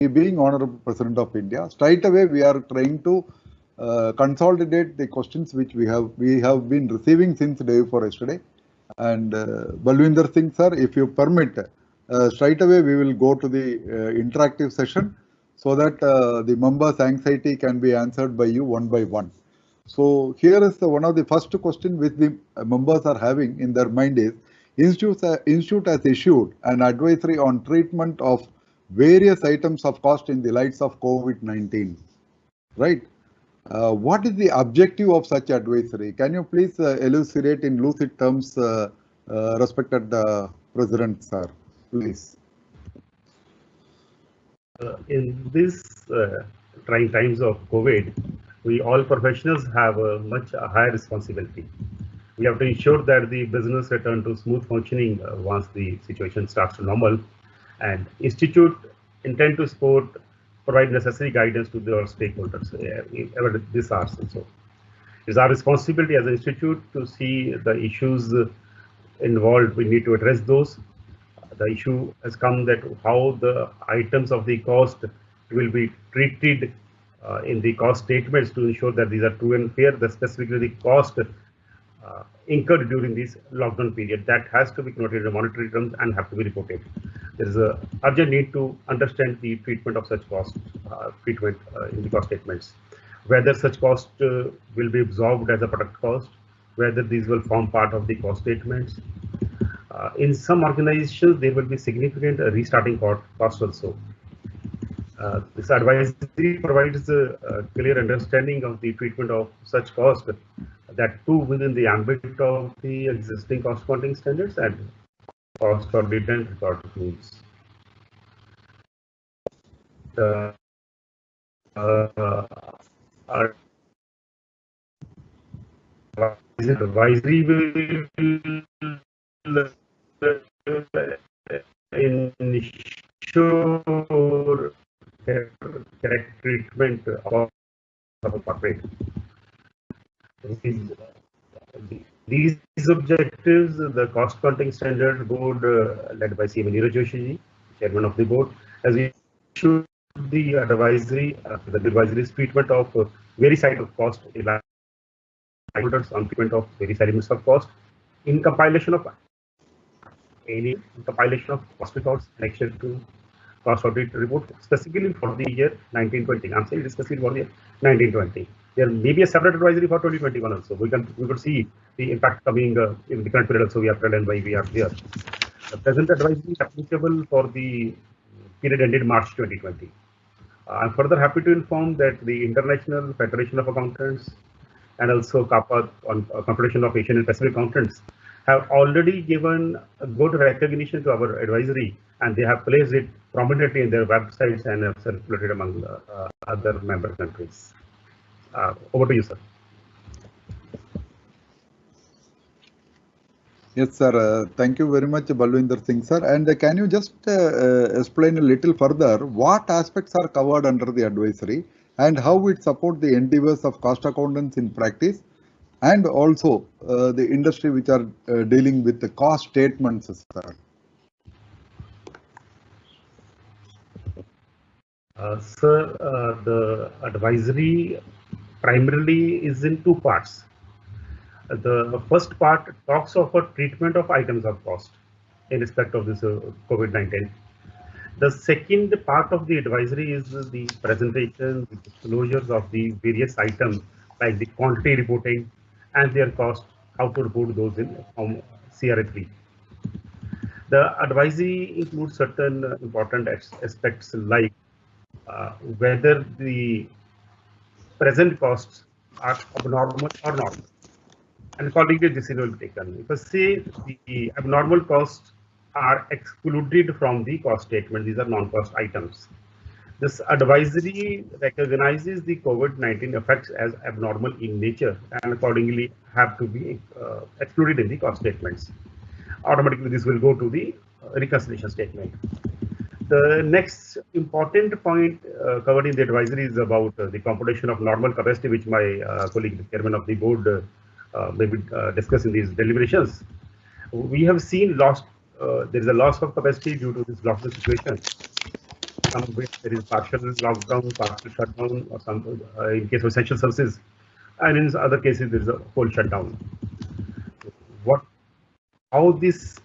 being Honorable President of India, straight away we are trying to consolidate the questions which we have been receiving since day before yesterday. And Balwinder Singh sir, if you permit, straight away we will go to the interactive session so that the members' anxiety can be answered by you one by one. So here is one of the first question which the members are having in their mind is, Institute has issued an advisory on treatment of various items of cost in the lights of COVID-19, right? What is the objective of such advisory? Can you please elucidate in lucid terms, respected President, sir, please? In this trying times of COVID, we all professionals have a much higher responsibility. We have to ensure that the business return to smooth functioning once the situation starts to normal, and Institute intend to support, provide necessary guidance to their stakeholders, whatever this are. So it's our responsibility as an institute to see the issues involved. We need to address those. The issue has come that how the items of the cost will be treated in the cost statements to ensure that these are true and fair, specifically the cost incurred during this lockdown period. That has to be noted in monetary terms and have to be reported. There is a urgent need to understand the treatment of such cost in the cost statements, whether such cost will be absorbed as a product cost, whether these will form part of the cost statements. In some organizations, there will be significant restarting cost also. This advisory provides a clear understanding of the treatment of such cost, that too within the ambit of the existing cost accounting standards and cost audit and record rules. The advisory will ensure correct treatment of a corporate. These objectives, the Cost Accounting Standard Board, led by C. Neeraj Joshi, Chairman of the Board, has issued the advisory, treatment of various items of cost, on treatment of various elements of cost, in compilation of cost records, connection to cost audit report, specifically for the year 1920. I'm saying specifically for the year 1920. There may be a separate advisory for 2021 also. We could see the impact coming in the current period also. We are and why we are there. The present advisory is applicable for the period ended March 2020. I'm further happy to inform that the International Federation of Accountants and also CAPA, on Confederation of Asian and Pacific Accountants, have already given a good recognition to our advisory, and they have placed it prominently in their websites and have circulated among other member countries. Over to you, sir. Yes, sir. Thank you very much, Balwinder Singh, sir. And can you just explain a little further what aspects are covered under the advisory and how it supports the endeavors of cost accountants in practice, and also the industry which are dealing with the cost statements, sir? Sir, the advisory primarily is in two parts. The first part talks of a treatment of items of cost in respect of this COVID-19. The second part of the advisory is the presentation, the disclosures of the various items like the quantity reporting and their cost, how to report those in CRA3. The advisory includes certain important aspects like whether the present costs are abnormal or not, and accordingly decision will be taken. If I say the abnormal costs are excluded from the cost statement, these are non-cost items. This advisory recognizes the COVID-19 effects as abnormal in nature and accordingly have to be excluded in the cost statements. Automatically, this will go to the reconciliation statement. The next important point covered in the advisory is about the computation of normal capacity, which my colleague, the chairman of the board, may be discussing these deliberations. We have seen there is a loss of capacity due to this lockdown situation. some way there is partial lockdown, partial shutdown, or some in case of essential services, and in other cases there is a whole shutdown. What, how this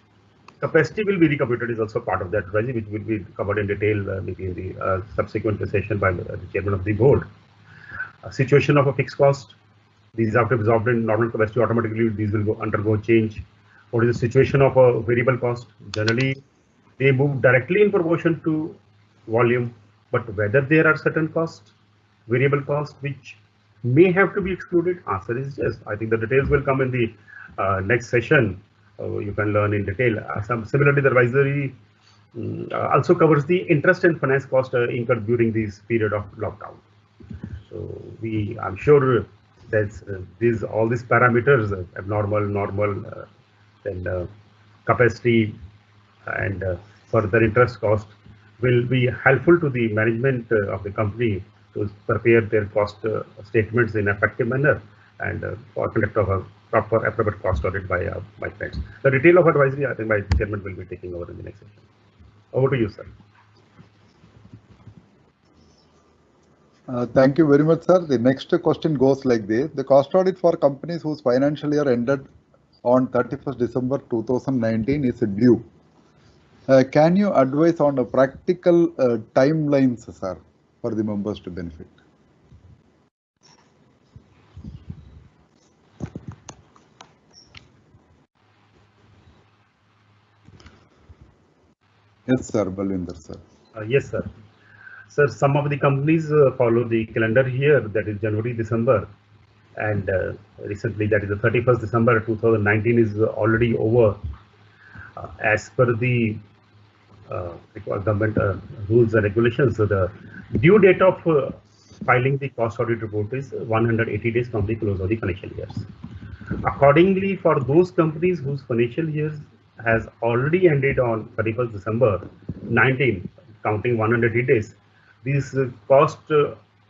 capacity will be recomputed is also part of that advisory, which will be covered in detail maybe in the subsequent session by the chairman of the board. Situation of a fixed cost, these have to be absorbed in normal capacity automatically, these will undergo change. What is the situation of a variable cost? Generally, they move directly in proportion to volume, but whether there are certain costs, variable costs, which may have to be excluded, answer is yes. I think the details will come in the next session. You can learn in detail. Similarly, the advisory also covers the interest and finance cost incurred during this period of lockdown. So I'm sure that all these parameters, abnormal, normal, then capacity, and further interest cost will be helpful to the management of the company to prepare their cost statements in effective manner and for conduct of a proper appropriate cost audit by my friends. The detail of advisory, I think my chairman will be taking over in the next session. Over to you, sir. Thank you very much, sir. The next question goes like this. The cost audit for companies whose financial year ended on 31st December 2019 is due. Can you advise on a practical timelines, sir, for the members to benefit? Yes, sir, Balwinder, sir. Yes, sir. Sir, some of the companies follow the calendar year, that is January, December, and recently, that is the 31st December 2019 is already over. As per the government rules and regulations, so the due date of filing the cost audit report is 180 days from the close of the financial years. Accordingly, for those companies whose financial years has already ended on 31st December 19, counting 180 days, this cost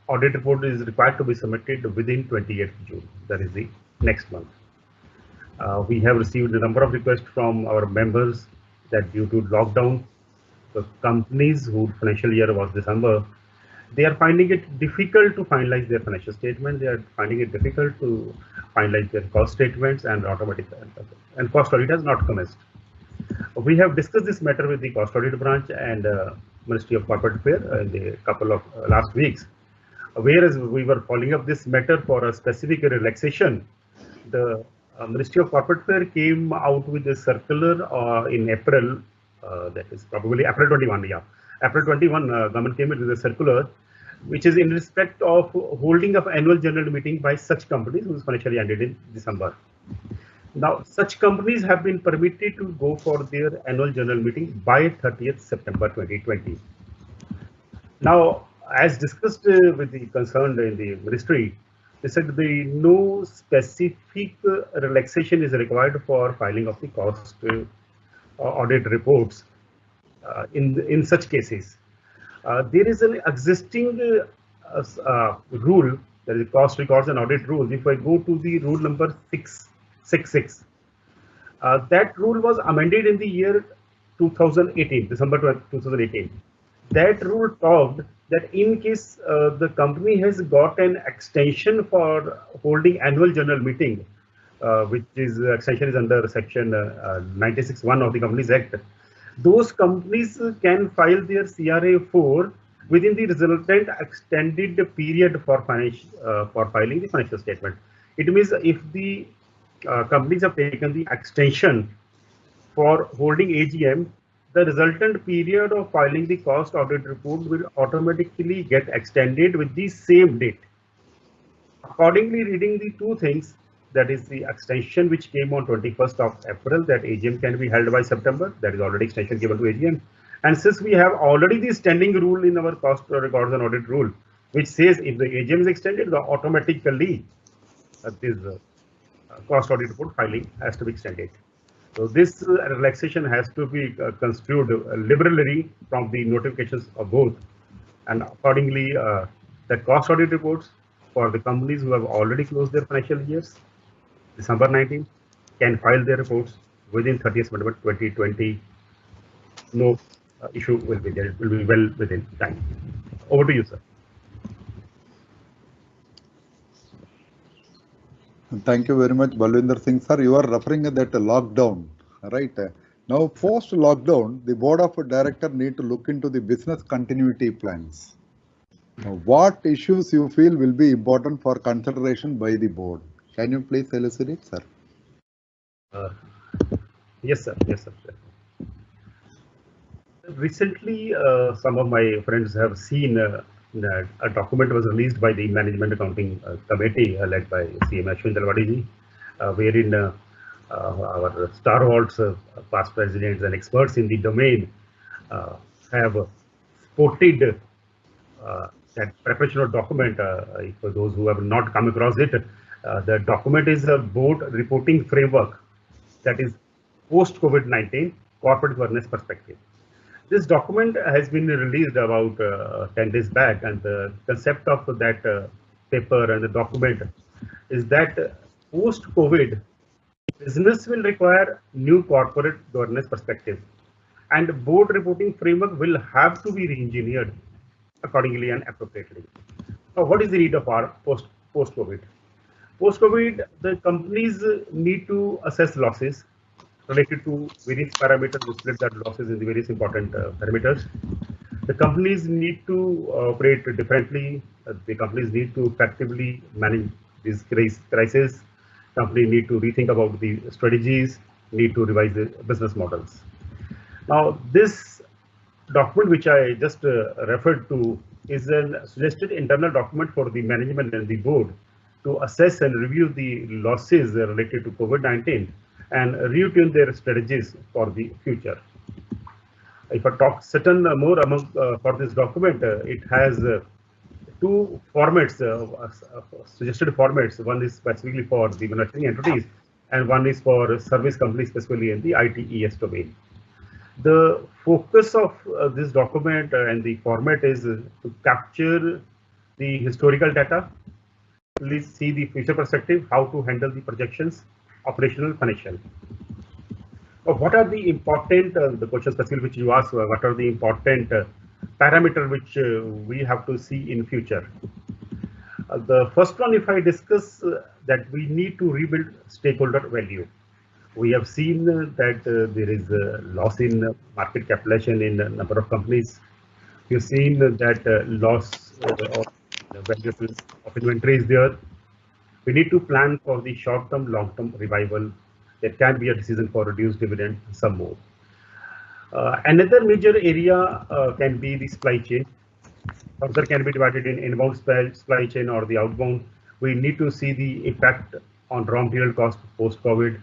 audit report is required to be submitted within 28th June, that is the next month. We have received a number of requests from our members that due to lockdown, the companies whose financial year was December, they are finding it difficult to finalize their financial statement. They are finding it difficult to finalize their cost statements, and cost audit has not commenced. We have discussed this matter with the cost audit branch and Ministry of Corporate Affairs in the couple of last weeks. Whereas we were following up this matter for a specific relaxation, the Ministry of Corporate Affairs came out with a circular in April, that is probably April 21, yeah. April 21, government came in with a circular, which is in respect of holding of annual general meeting by such companies whose financial year ended in December. Now, such companies have been permitted to go for their annual general meeting by 30th September 2020. Now, as discussed with the concerned in the ministry, they said no specific relaxation is required for filing of the cost audit reports in such cases. There is an existing rule, that is cost records and audit rule. If I go to the rule number 666, that rule was amended in the year 2018, December 2018. That rule talked that in case the company has got an extension for holding annual general meeting, which is extension is under section 96(1) of the Companies Act, those companies can file their CRA4 within the resultant extended period for filing the financial statement. It means if the companies have taken the extension for holding AGM, the resultant period of filing the cost audit report will automatically get extended with the same date. Accordingly, reading the two things, that is the extension which came on 21st of April, that AGM can be held by September, that is already extension given to AGM. And since we have already the standing rule in our cost records and audit rule, which says if the AGM is extended, the automatically this cost audit report filing has to be extended. So this relaxation has to be construed liberally from the notifications of both, and accordingly the cost audit reports for the companies who have already closed their financial years, December 19, can file their reports within 30th September 2020. No issue will be there. It will be well within time. Over to you, sir. Thank you very much, Balwinder Singh sir. You are referring to that lockdown, right? Now, post lockdown, the board of directors need to look into the business continuity plans. Now, what issues you feel will be important for consideration by the board? Can you please elucidate, sir? Yes, sir. Yes, sir. Recently, some of my friends have seen that a document was released by the Management Accounting Committee led by CM Ashwin Dalwadi, wherein our stalwarts, past presidents and experts in the domain have quoted that preparation of document. For those who have not come across it, the document is a board reporting framework that is post-COVID-19 corporate governance perspective. This document has been released about 10 days back, and the concept of that paper and the document is that post-COVID, business will require new corporate governance perspective, and board reporting framework will have to be re-engineered accordingly and appropriately. Now, what is the need of our post-COVID? Post-COVID, the companies need to assess losses related to various parameters. We split that losses in the various important parameters. The companies need to operate differently. The companies need to effectively manage this crisis. Company need to rethink about the strategies, need to revise the business models. Now, this document which I just referred to is a suggested internal document for the management and the board to assess and review the losses related to COVID-19 and retune their strategies for the future. If I talk certain more among for this document, it has two formats, suggested formats. One is specifically for the manufacturing entities, and one is for service companies, specifically in the ITES domain. The focus of this document and the format is to capture the historical data, please see the future perspective, how to handle the projections, operational, financial. What are the important, the question specifically which you asked, what are the important parameter which we have to see in future? The first one, if I discuss that we need to rebuild stakeholder value. We have seen that there is a loss in market capitalization in a number of companies. We've seen that loss of the value of inventory is there. We need to plan for the short-term, long-term revival. There can be a decision for reduced dividend, some more. Another major area can be the supply chain. Further can be divided in inbound supply chain or the outbound. We need to see the effect on raw material cost post-COVID,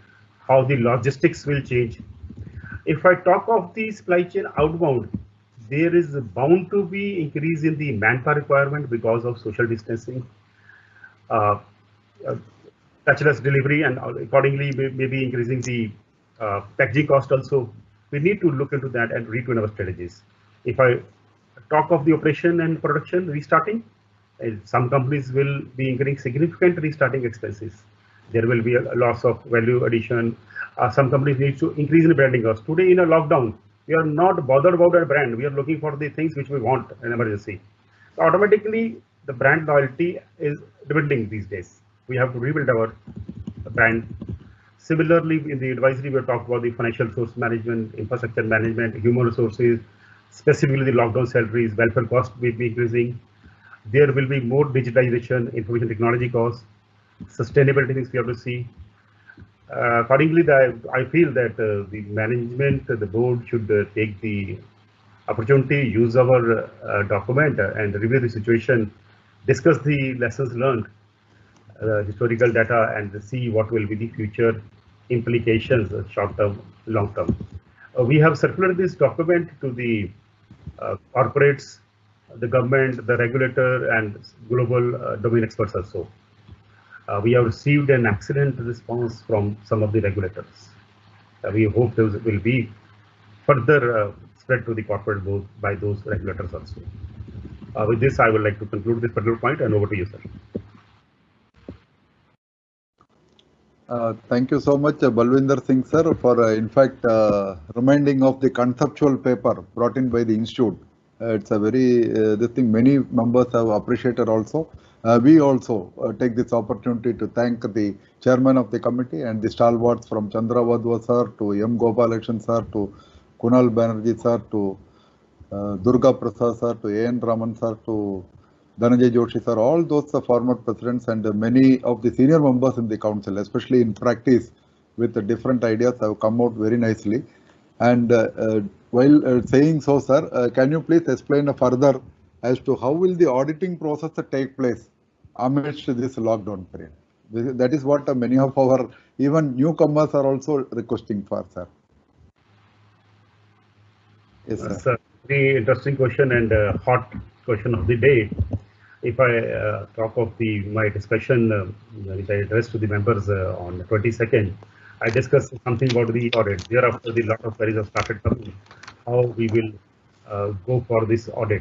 how the logistics will change. If I talk of the supply chain outbound, there is bound to be increase in the manpower requirement because of social distancing, touchless delivery, and accordingly maybe increasing the packaging cost also. We need to look into that and retune our strategies. If I talk of the operation and production restarting, some companies will be incurring significant restarting expenses. There will be a loss of value addition. Some companies need to increase in branding costs. Today in a lockdown, we are not bothered about our brand. We are looking for the things which we want in emergency. So automatically, the brand loyalty is dwindling these days. We have to rebuild our brand. Similarly, in the advisory, we have talked about the financial resource management, infrastructure management, human resources, specifically the lockdown salaries, welfare costs will be increasing. There will be more digitization, information technology costs, sustainability things we have to see. Accordingly, I feel that the management, the board should take the opportunity, use our document and review the situation, discuss the lessons learned, historical data, and see what will be the future implications, short term, long term. We have circulated this document to the corporates, the government, the regulator, and global domain experts also. We have received an excellent response from some of the regulators. We hope those will be further spread to the corporate board by those regulators also. With this, I would like to conclude this particular point, and over to you, sir. Thank you so much, Balwinder Singh sir, for in fact reminding of the conceptual paper brought in by the institute. It's a very this thing many members have appreciated also. We also take this opportunity to thank the chairman of the committee and the stalwarts from Chandra Vadva sir to M. Gopalakrishnan sir to Kunal Banerjee sir to Durga Prasad sir to A.N. Raman sir to Dhananjay Joshi sir, all those former presidents and many of the senior members in the council, especially in practice with different ideas, have come out very nicely. And while saying so, sir, can you please explain further as to how will the auditing process take place amidst this lockdown period? That is what many of our even newcomers are also requesting for, sir. Yes, sir. That's a very interesting question and hot question of the day. If I talk of my discussion, which I addressed to the members on the 22nd, I discussed something about the audit. Thereafter, a lot of queries have started coming. How we will go for this audit.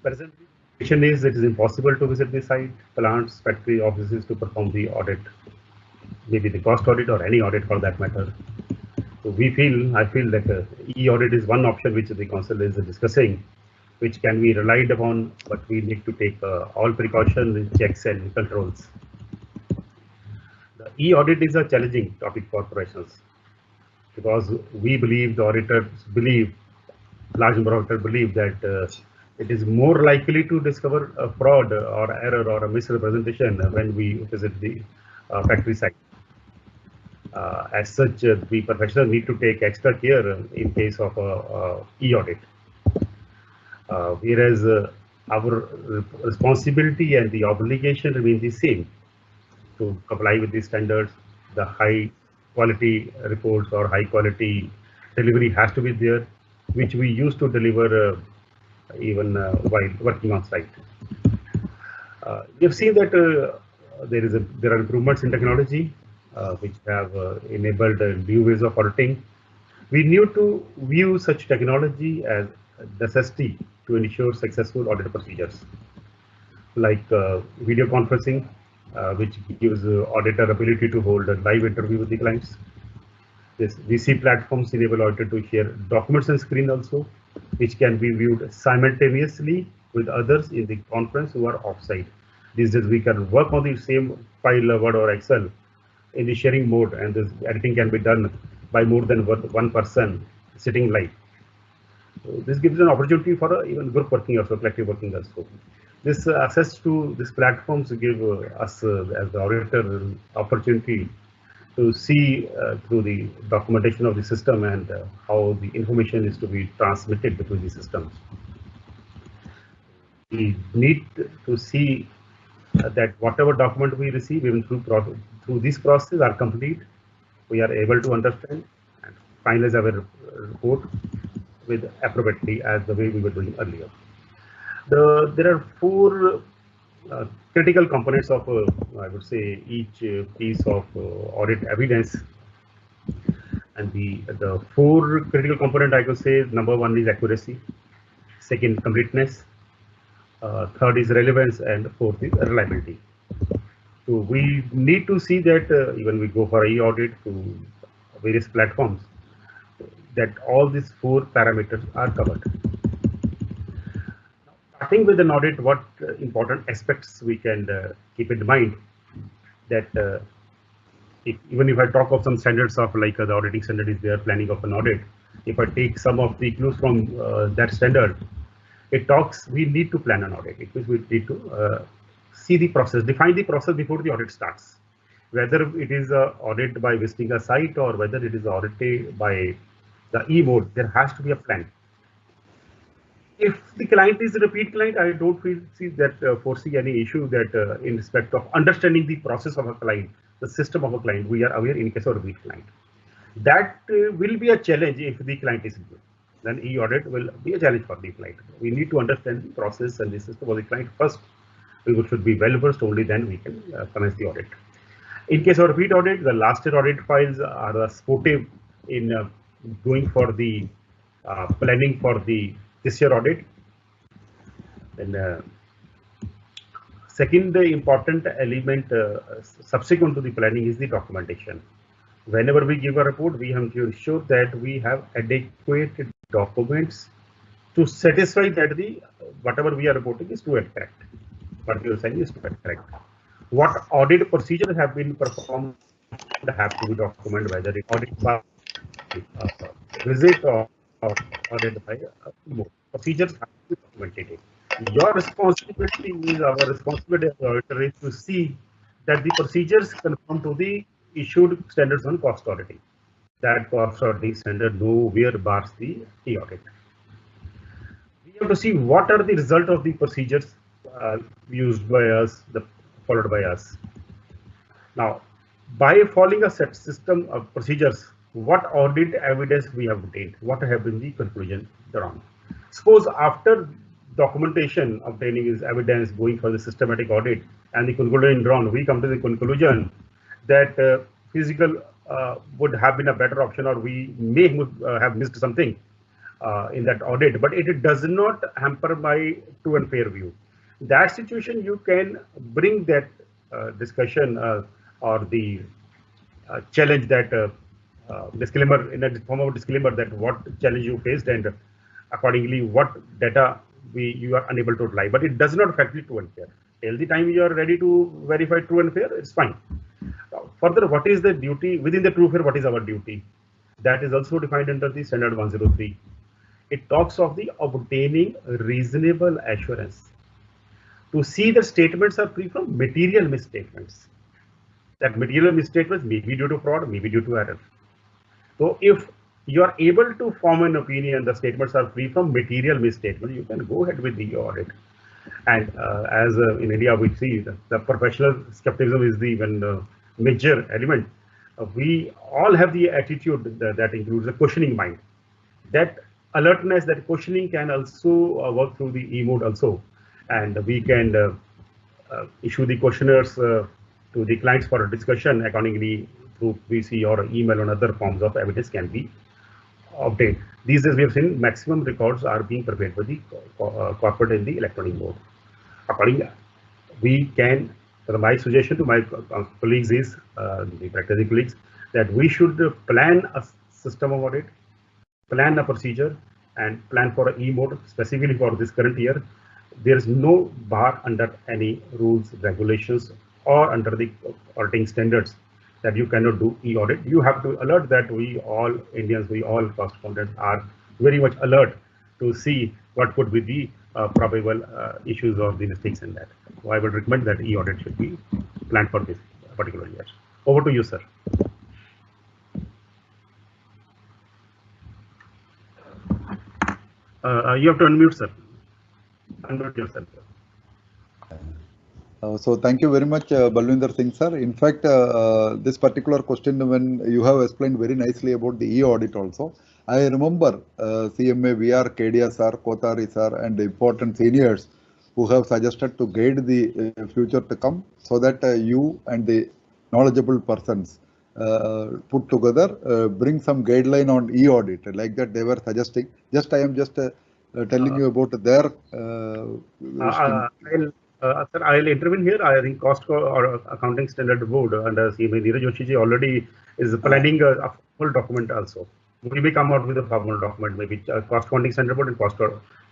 Presently, the situation is it is impossible to visit the site, plants, factory, offices to perform the audit, maybe the cost audit or any audit for that matter. So I feel that e-audit is one option which the council is discussing, which can be relied upon, but we need to take all precautions, checks and controls. The e-audit is a challenging topic for professionals because we believe, the auditors believe, large number of auditors believe that it is more likely to discover a fraud or error or a misrepresentation when we visit the factory site. As such, the professionals need to take extra care in case of e-audit. Whereas our responsibility and the obligation remain the same to comply with the standards. The high quality reports or high quality delivery has to be there, which we used to deliver even while working on site. We have seen that there are improvements in technology which have enabled new ways of auditing. We need to view such technology as necessity to ensure successful audit procedures, like video conferencing, which gives auditor ability to hold a live interview with the clients. This VC platforms enable auditor to share documents on screen also, which can be viewed simultaneously with others in the conference who are offsite. These days we can work on the same file, Word or Excel, in the sharing mode, and this editing can be done by more than one person sitting live. So this gives an opportunity for even group working also, collective working also. This access to these platforms give us as the auditor opportunity to see through the documentation of the system and how the information is to be transmitted between the systems. We need to see that whatever document we receive, even through this process are complete, we are able to understand and finalize our report with appropriately as the way we were doing earlier. There are four critical components of, I would say, each piece of audit evidence. And the four critical components, I could say, number one is accuracy, second completeness, third is relevance, and fourth is reliability. So we need to see that when we go for e-audit to various platforms, that all these four parameters are covered. Starting with an audit, what important aspects we can keep in mind, that even if I talk of some standards of like the auditing standard is there, planning of an audit, if I take some of the clues from that standard, it talks, we need to plan an audit. It means we need to see the process, define the process before the audit starts. Whether it is an audit by visiting a site or whether it is audited by the e-mode, there has to be a plan. If the client is a repeat client, I don't foresee any issue that in respect of understanding the process of a client, the system of a client, we are aware in case of a repeat client. That will be a challenge if the client is new. Then e-audit will be a challenge for the client. We need to understand the process and the system of the client first. We should be well versed, only then we can commence the audit. In case of repeat audit, the last year audit files are supportive in going for the planning for the this year audit. Then Second important element subsequent to the planning is the documentation. Whenever we give a report, we have to ensure that we have adequate documents to satisfy that the whatever we are reporting is true and correct. What you are saying is true and correct. What audit procedures have been performed have to be documented, whether it audit by visit or audit by procedures have to be documented. Your responsibility is our responsibility as auditor is to see that the procedures conform to the issued standards on cost auditing. That cost auditing standard nowhere bars the e-audit. We have to see what are the result of the procedures used by us, followed by us. Now, by following a set system of procedures, what audit evidence we have obtained? What have been the conclusion thereon? Suppose after documentation obtaining is evidence going for the systematic audit and the conclusion drawn, we come to the conclusion that physical would have been a better option, or we may have missed something in that audit, but it does not hamper my true and fair view. That situation, you can bring that discussion or the challenge, that disclaimer in a form of disclaimer, that what challenge you faced and accordingly what data you are unable to apply. But it does not affect the true and fair. Till the time you are ready to verify true and fair, it's fine. Further, what is the duty within the true fair? What is our duty? That is also defined under the standard 103. It talks of the obtaining reasonable assurance to see the statements are free from material misstatements. That material misstatements may be due to fraud, may be due to error. So if you are able to form an opinion the statements are free from material misstatements, you can go ahead with the audit. And as in India we see the professional skepticism is the major element. We all have the attitude that includes a questioning mind. That alertness, that questioning can also work through the e-mode also, and we can issue the questionnaires to the clients for a discussion. Accordingly, through VC or email or other forms of evidence can be obtained. These days we have seen maximum records are being prepared by the corporate in the electronic mode. Accordingly, we can, my suggestion to my colleagues is, the practicing colleagues, that we should plan a system of audit, plan a procedure, and plan for an e-mode specifically for this current year. There is no bar under any rules, regulations, or under the auditing standards that you cannot do e-audit. You have to alert that we all Indians, we all cost accountants are very much alert to see what could be the probable issues or the mistakes in that. So I would recommend that e-audit should be planned for this particular year. Over to you, sir. You have to unmute, sir. Unmute yourself. So thank you very much, Balwinder Singh, sir. In fact, this particular question, when you have explained very nicely about the e-audit also, I remember CMA, VR, Kedia sir, Kothari sir, and the important seniors who have suggested to guide the future to come, so that you and the knowledgeable persons put together, bring some guideline on e-audit, like that they were suggesting. Just I am just telling you about their. Sir, I'll intervene here. I think Cost or Accounting Standard Board under CMA Neeraj Joshi ji already is planning a full document also. We may come out with a formal document, maybe Cost Accounting Standard Board and Cost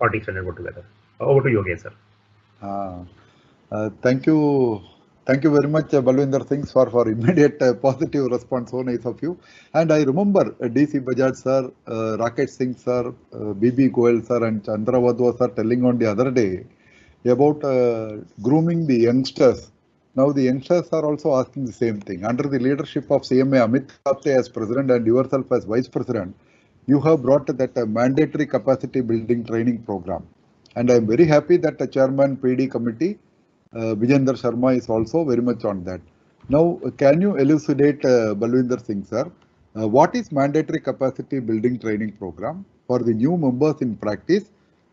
Auditing Standard Board together. Over to you again, sir. Thank you. Thank you very much, Balwinder Singh, for immediate positive response. So nice of you. And I remember DC Bajaj sir, Rakesh Singh sir, BB Goel sir, and Chandra Wadhwa sir telling on the other day about grooming the youngsters. Now the youngsters are also asking the same thing. Under the leadership of CMA Amit Apte as president and yourself as vice president, you have brought that mandatory capacity building training program. And I am very happy that the chairman PD committee, Vijender Sharma, is also very much on that. Now, can you elucidate, Balwinder Singh sir, what is mandatory capacity building training program for the new members in practice,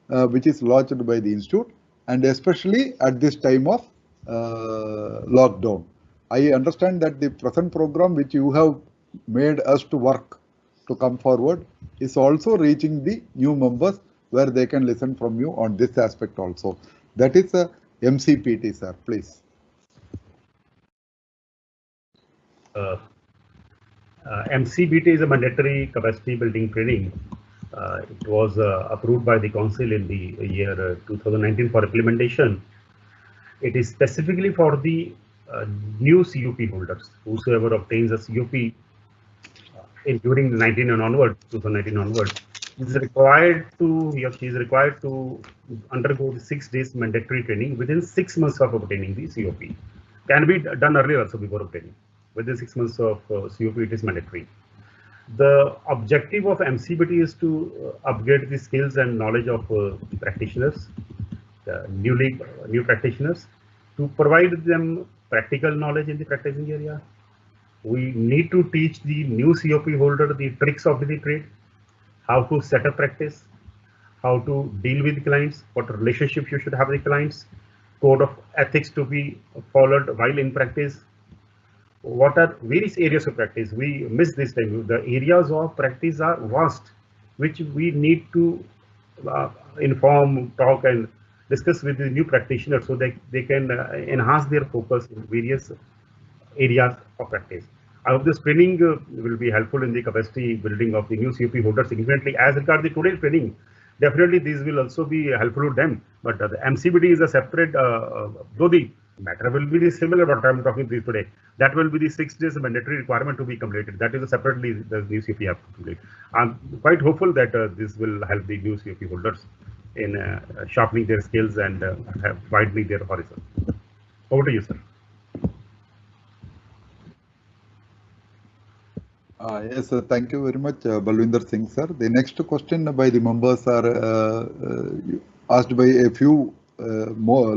which is launched by the institute, and especially at this time of lockdown? I understand that the present program which you have made us to work to come forward is also reaching the new members, where they can listen from you on this aspect also. That is MCPT, sir, please. MCBT is a mandatory capacity building training. It was approved by the council in the year 2019 for implementation. It is specifically for the new CUP holders, whosoever obtains a CUP during 19 and onward, 2019 onward, is required to, he or she is required to undergo the 6 days mandatory training within 6 months of obtaining the COP. Can be done earlier also before obtaining. Within 6 months of COP, it is mandatory. The objective of MCBT is to upgrade the skills and knowledge of practitioners, new practitioners, to provide them practical knowledge in the practicing area. We need to teach the new COP holder the tricks of the trade, how to set up practice, how to deal with clients, what relationship you should have with clients, code of ethics to be followed while in practice. What are various areas of practice? We miss this time. The areas of practice are vast, which we need to inform, talk, and discuss with the new practitioners so that they can enhance their focus in various areas of practice. I hope this training will be helpful in the capacity building of the new COP holders significantly. As regards the today's training, definitely these will also be helpful to them. But the MCBT is a separate, though the matter will be similar, but I'm talking this today. That will be the 6 days mandatory requirement to be completed. That is a separately the new COP have to complete. I'm quite hopeful that this will help the new COP holders in sharpening their skills and widening their horizon. Over to you, sir. Yes, sir. Thank you very much, Balwinder Singh, sir. The next question by the members are asked by a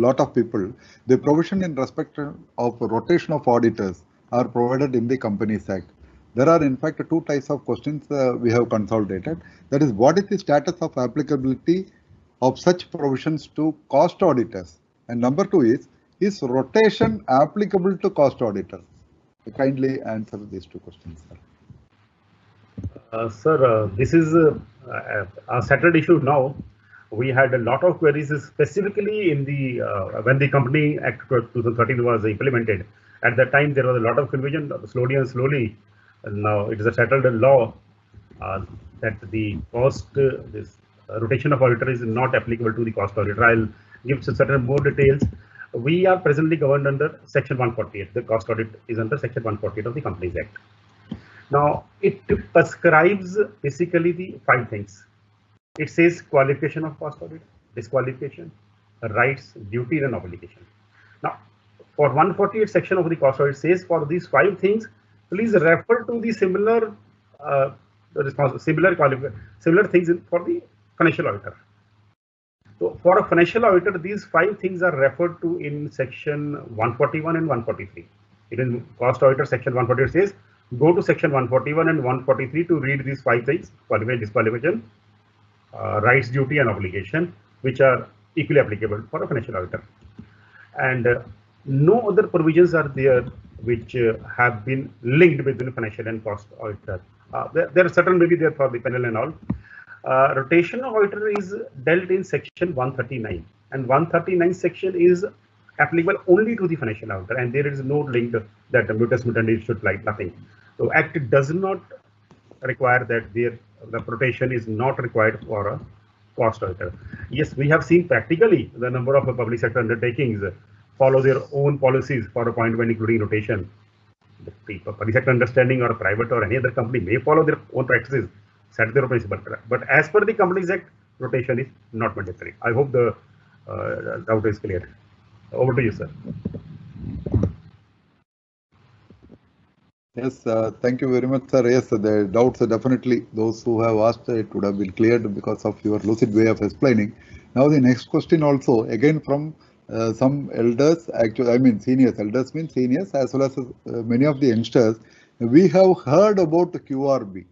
lot of people. The provision in respect of rotation of auditors are provided in the Companies Act. There are in fact 2 types of questions we have consolidated. That is, what is the status of applicability of such provisions to cost auditors? And number 2 is rotation applicable to cost auditors? Kindly answer these 2 questions, sir. Sir, this is a settled issue now. We had a lot of queries specifically in the when the Company Act 2013 was implemented. At that time, there was a lot of confusion. Slowly and slowly, now it is a settled law that the cost, this rotation of auditor is not applicable to the cost auditor. I'll give certain more details. We are presently governed under Section 148. The cost audit is under Section 148 of the Companies Act. Now, it prescribes basically the 5 things. It says qualification of cost audit, disqualification, rights, duty, and obligation. Now, for 148 section of the cost audit says for these 5 things, please refer to the similar things for the financial auditor. So, for a financial auditor, these 5 things are referred to in section 141 and 143. It is cost auditor section 148 says, go to section 141 and 143 to read these 5 things: qualification, disqualification, rights, duty, and obligation, which are equally applicable for a financial auditor. And no other provisions are there which have been linked between financial and cost auditor. There are certain maybe there for the panel and all. Rotation of auditor is dealt in section 139, and 139 section is applicable only to the financial auditor, and there is no link that the mutus mutandis should like nothing. So Act does not require that the rotation is not required for a cost auditor. Yes, we have seen practically the number of public sector undertakings follow their own policies for appointment, including rotation. The public sector understanding or private or any other company may follow their own practices, set their own principles. But as per the Companies Act, rotation is not mandatory. I hope the doubt is clear. Over to you, sir. Yes, thank you very much, sir. Yes, the doubts are definitely those who have asked it would have been cleared because of your lucid way of explaining. Now, the next question also again from some elders, actually, I mean seniors. Elders mean seniors as well as many of the youngsters. We have heard about QRB.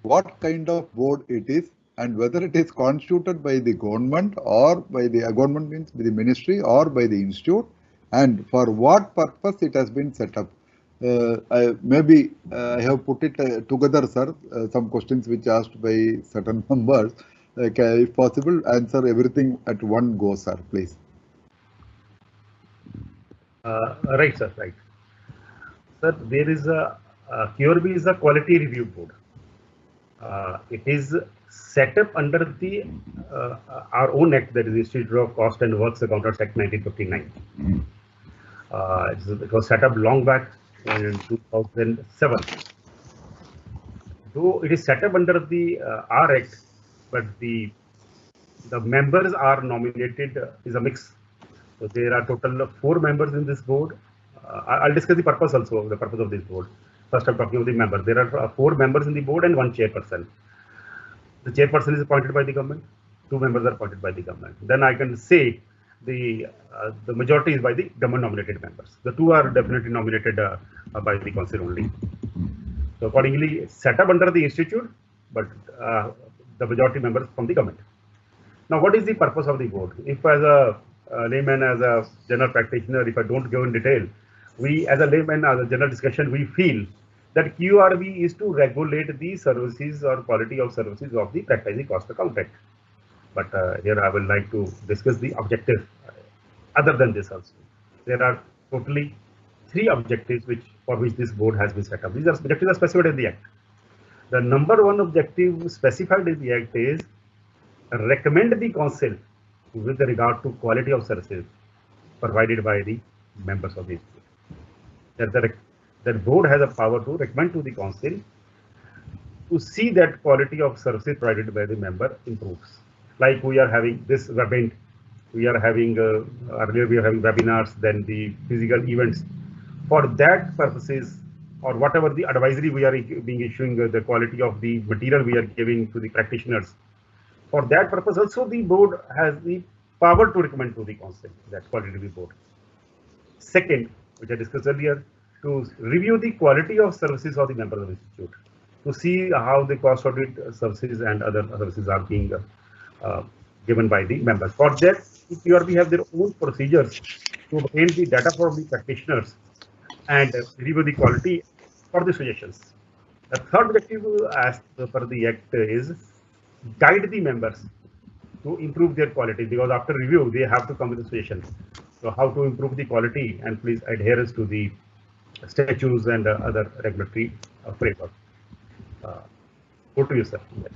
What kind of board it is, and whether it is constituted by the government or by the government means by the ministry or by the institute, and for what purpose it has been set up. I have put it together, sir, some questions which asked by certain members. If possible, answer everything at one go, sir, please. Right, sir. Right, sir. There is QRB is a quality review board. It is set up under the our own act, that is the Institute of Cost and Works Accountants Act 1959. It was set up long back in 2007. Though it is set up under the our act, but the members are nominated is a mix. So there are total of 4 members in this board. I'll discuss the purpose also, the purpose of this board. First, I'm talking of the members. There are 4 members in the board and 1 chairperson. The chairperson is appointed by the government. 2 members are appointed by the government. Then I can say the majority is by the government nominated members. The 2 are definitely nominated by the council only. So accordingly, it's set up under the institute, but the majority members from the government. Now, what is the purpose of the board? If as a layman, as a general practitioner, if I don't go in detail, we as a layman, as a general discussion, we feel that QRB is to regulate the services or quality of services of the practicing cost accountant. But here I would like to discuss the objective other than this also. There are totally 3 objectives for which this board has been set up. These objectives are specified in the Act. The number 1 objective specified in the Act is recommend the council with regard to quality of services provided by the members of the institute. That board has a power to recommend to the council to see that quality of services provided by the member improves. Like we are having this event, we are having earlier we are having webinars, then the physical events. For that purposes, or whatever the advisory we are being issuing, the quality of the material we are giving to the practitioners. For that purpose, also the board has the power to recommend to the council, that quality review board. Second, which I discussed earlier, to review the quality of services of the members of the institute, to see how the cost audit services and other services are being given by the members. For that, QRB have their own procedures to obtain the data from the practitioners and review the quality for the suggestions. The third objective, as per the Act, is guide the members to improve their quality, because after review they have to come with a suggestion. So how to improve the quality and please adherence to the statutes and other regulatory framework. Go to you, sir. Yes.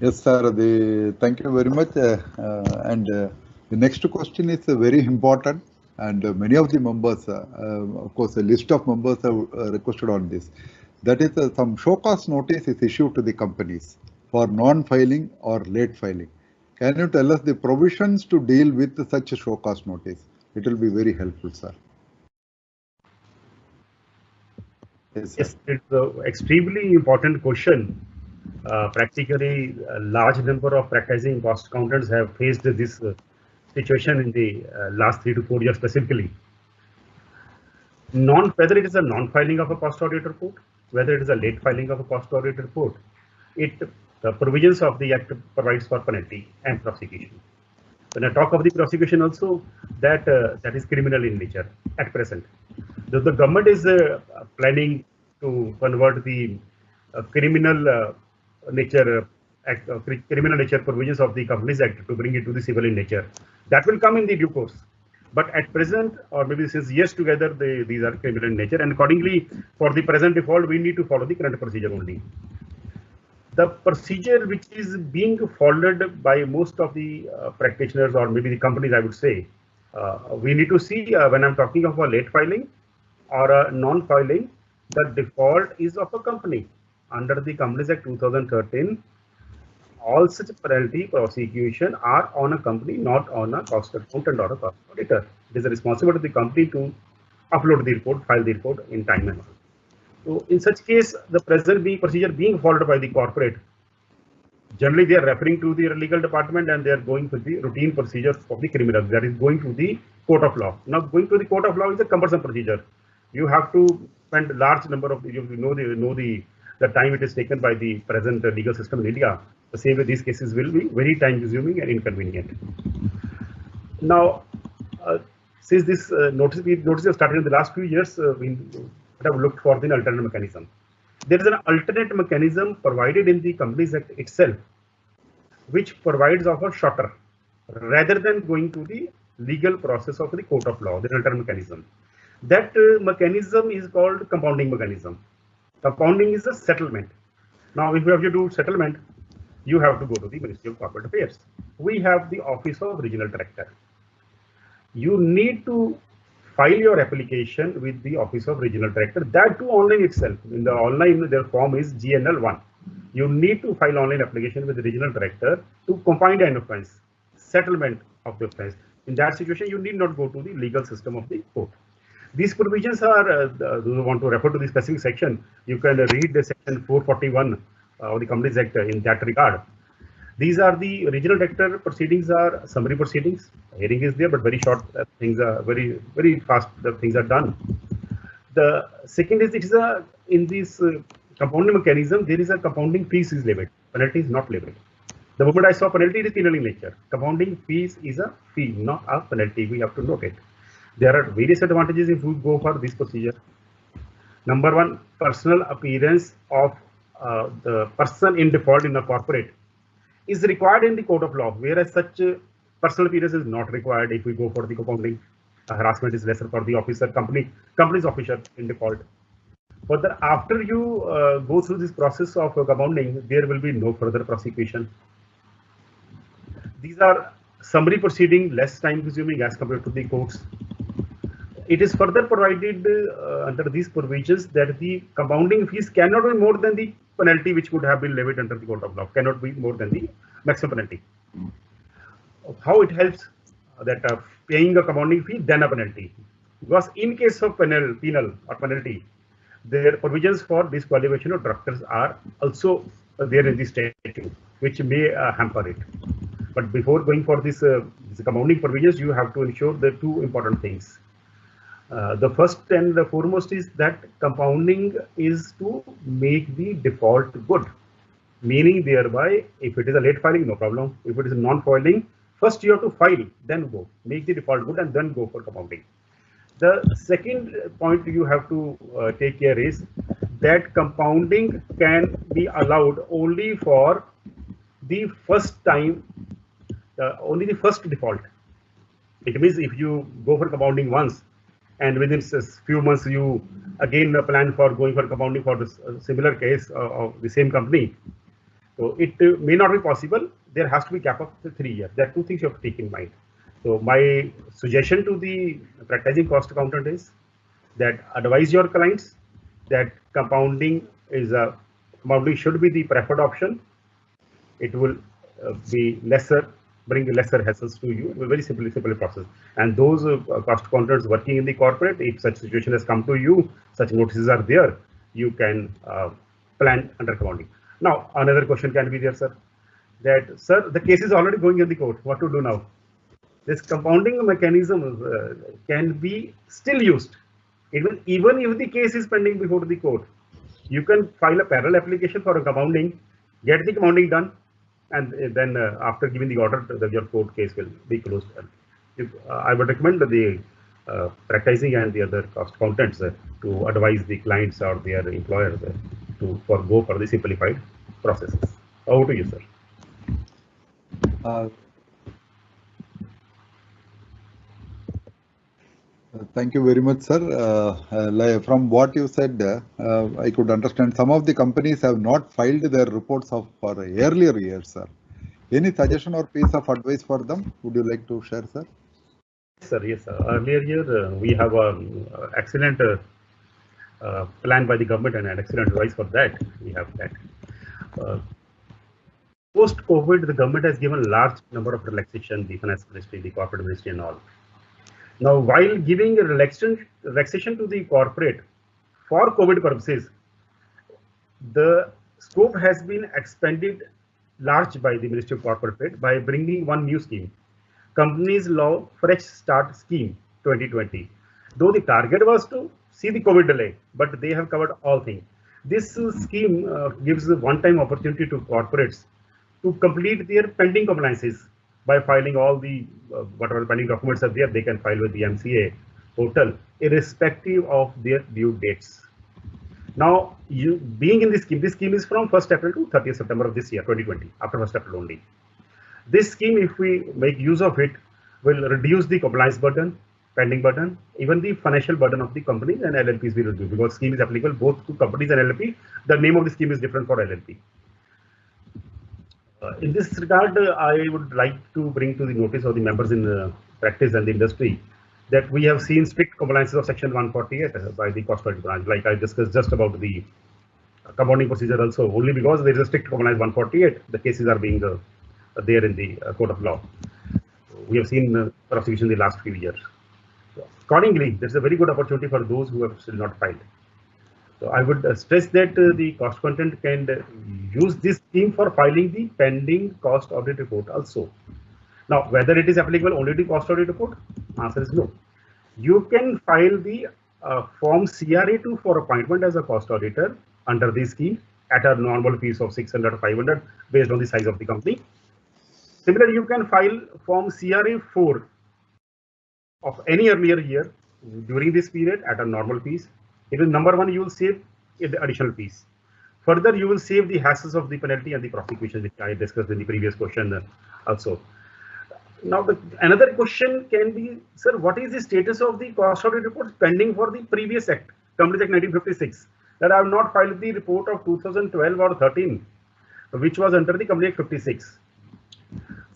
Yes, sir. Thank you very much. The next question is very important, and many of the members, of course, a list of members have requested on this. That is, some show cause notice is issued to the companies for non-filing or late filing. Can you tell us the provisions to deal with such a show cause notice? It will be very helpful, sir. Yes, it's an extremely important question. Practically, a large number of practicing cost accountants have faced this situation in the last 3 to 4 years specifically. Whether it is a non-filing of a cost audit report, whether it is a late filing of a cost audit report, the provisions of the Act provides for penalty and prosecution. When I talk of the prosecution also, that is criminal in nature at present. The government is planning to convert the criminal nature provisions of the Companies Act to bring it to the civil in nature. That will come in the due course. But at present, or maybe since years together, these are criminal in nature, and accordingly, for the present default, we need to follow the current procedure only. The procedure which is being followed by most of the practitioners, or maybe the companies, I would say, we need to see when I'm talking of a late filing or a non-filing, the default is of a company. Under the Companies Act 2013, all such penalty prosecution are on a company, not on a cost accountant or a cost auditor. It is a responsibility of the company to upload the report, file the report in time and all. So in such case, the present procedure being followed by the corporate, generally they are referring to the legal department and they are going to the routine procedure of the criminal, that is going to the court of law. Now going to the court of law is a cumbersome procedure. You have to spend a large number of, you know the time it is taken by the present legal system in India. The same way these cases will be very time consuming and inconvenient. Now, since this notice have started in the last few years, we have looked for the alternate mechanism. There is an alternate mechanism provided in the Companies Act itself, which provides of a shorter, rather than going to the legal process of the court of law, the return mechanism. That mechanism is called compounding mechanism. Compounding is a settlement. Now, if you have to do settlement, you have to go to the Ministry of Corporate Affairs. We have the Office of Regional Director. You need to file your application with the Office of Regional Director. That too online itself. In the online, their form is GNL1. You need to file online application with the Regional Director to compound an offence, settlement of the offence. In that situation, you need not go to the legal system of the court. These provisions are, those who want to refer to the specific section, you can read the section 441 of the Companies Act in that regard. These are the regional director proceedings are summary proceedings. Hearing is there, but very short things are very fast. The things are done. The second is it is a in this compounding mechanism there is a compounding fees is levied. Penalty is not levied. The moment I saw penalty, it is penal in nature. Compounding fees is a fee, not a penalty. We have to note it. There are various advantages if we go for this procedure. Number one, personal appearance of the person in default in a corporate is required in the court of law, whereas such personal appearance is not required if we go for the compounding. Harassment is lesser for the officer, company's officer in default. Further, after you go through this process of compounding, there will be no further prosecution. These are summary proceeding, less time consuming as compared to the courts. It is further provided under these provisions that the compounding fees cannot be more than the penalty which would have been levied under the court of law, cannot be more than the maximum penalty. How it helps that paying a compounding fee, then a penalty. Because in case of penal or penalty, their provisions for disqualification of directors are also there in the statute, which may hamper it. But before going for this compounding provisions, you have to ensure the two important things. The first and the foremost is that compounding is to make the default good, meaning thereby if it is a late filing, no problem. If it is a non-filing, first you have to file, then go, make the default good and then go for compounding. The second point you have to take care is that compounding can be allowed only for the first time, only the first default. It means if you go for compounding once, and within a few months you again plan for going for compounding for this similar case of the same company. So it may not be possible. There has to be gap of 3 years. There are two things you have to take in mind. So my suggestion to the practicing cost accountant is that advise your clients that compounding should be the preferred option. It will be bring lesser hassles to you. A very simple process. And those cost accountants working in the corporate, if such situation has come to you, such notices are there, you can plan under compounding. Now, another question can be there, sir, that, sir, the case is already going in the court. What to do now? This compounding mechanism can be still used. Even if the case is pending before the court, you can file a parallel application for a compounding, get the compounding done, and then after giving the order, your court case will be closed. I would recommend the practicing and the other cost accountants to advise the clients or their employers to go for the simplified processes. Over to you, sir. Thank you very much, sir. From what you said, I could understand some of the companies have not filed their reports for earlier years, sir. Any suggestion or piece of advice for them? Would you like to share, sir? Yes, sir. Earlier year, we have an excellent plan by the government and an excellent advice for that. We have that. Post-COVID, the government has given large number of relaxation, the finance ministry, the corporate ministry and all. Now, while giving a relaxation to the corporate for COVID purposes, the scope has been expanded large by the Ministry of Corporate Affairs by bringing one new scheme, Companies Law Fresh Start Scheme 2020. Though the target was to see the COVID delay, but they have covered all things. This scheme gives a one-time opportunity to corporates to complete their pending compliances by filing all the whatever pending documents are there. They can file with the MCA portal irrespective of their due dates. Now, being in this scheme is from 1st April to 30th September of this year, 2020, after 1st April only. This scheme, if we make use of it, will reduce the compliance burden, pending burden, even the financial burden of the companies and LLPs will reduce, because scheme is applicable both to companies and LLP. The name of the scheme is different for LLP. In this regard, I would like to bring to the notice of the members in practice and the industry that we have seen strict compliances of Section 148 by the cost audit branch, like I discussed just about the compounding procedure also, only because there is a strict compliance 148, the cases are being there in the court of law. We have seen prosecution in the last few years. So accordingly, there's a very good opportunity for those who have still not filed. So I would stress that the cost content can use this scheme for filing the pending cost audit report also. Now, whether it is applicable only to cost audit report, answer is no. You can file the form CRA2 for appointment as a cost auditor under this scheme at a normal fees of 600 or 500 based on the size of the company. Similarly, you can file form CRA4 of any earlier year during this period at a normal fees. It is number one, you will save the additional fees. Further, you will save the hassles of the penalty and the prosecution, which I discussed in the previous question also. Now, another question can be, sir, what is the status of the cost audit reports pending for the previous act, Companies Act 1956, that I have not filed the report of 2012 or 13, which was under the Company Act 56.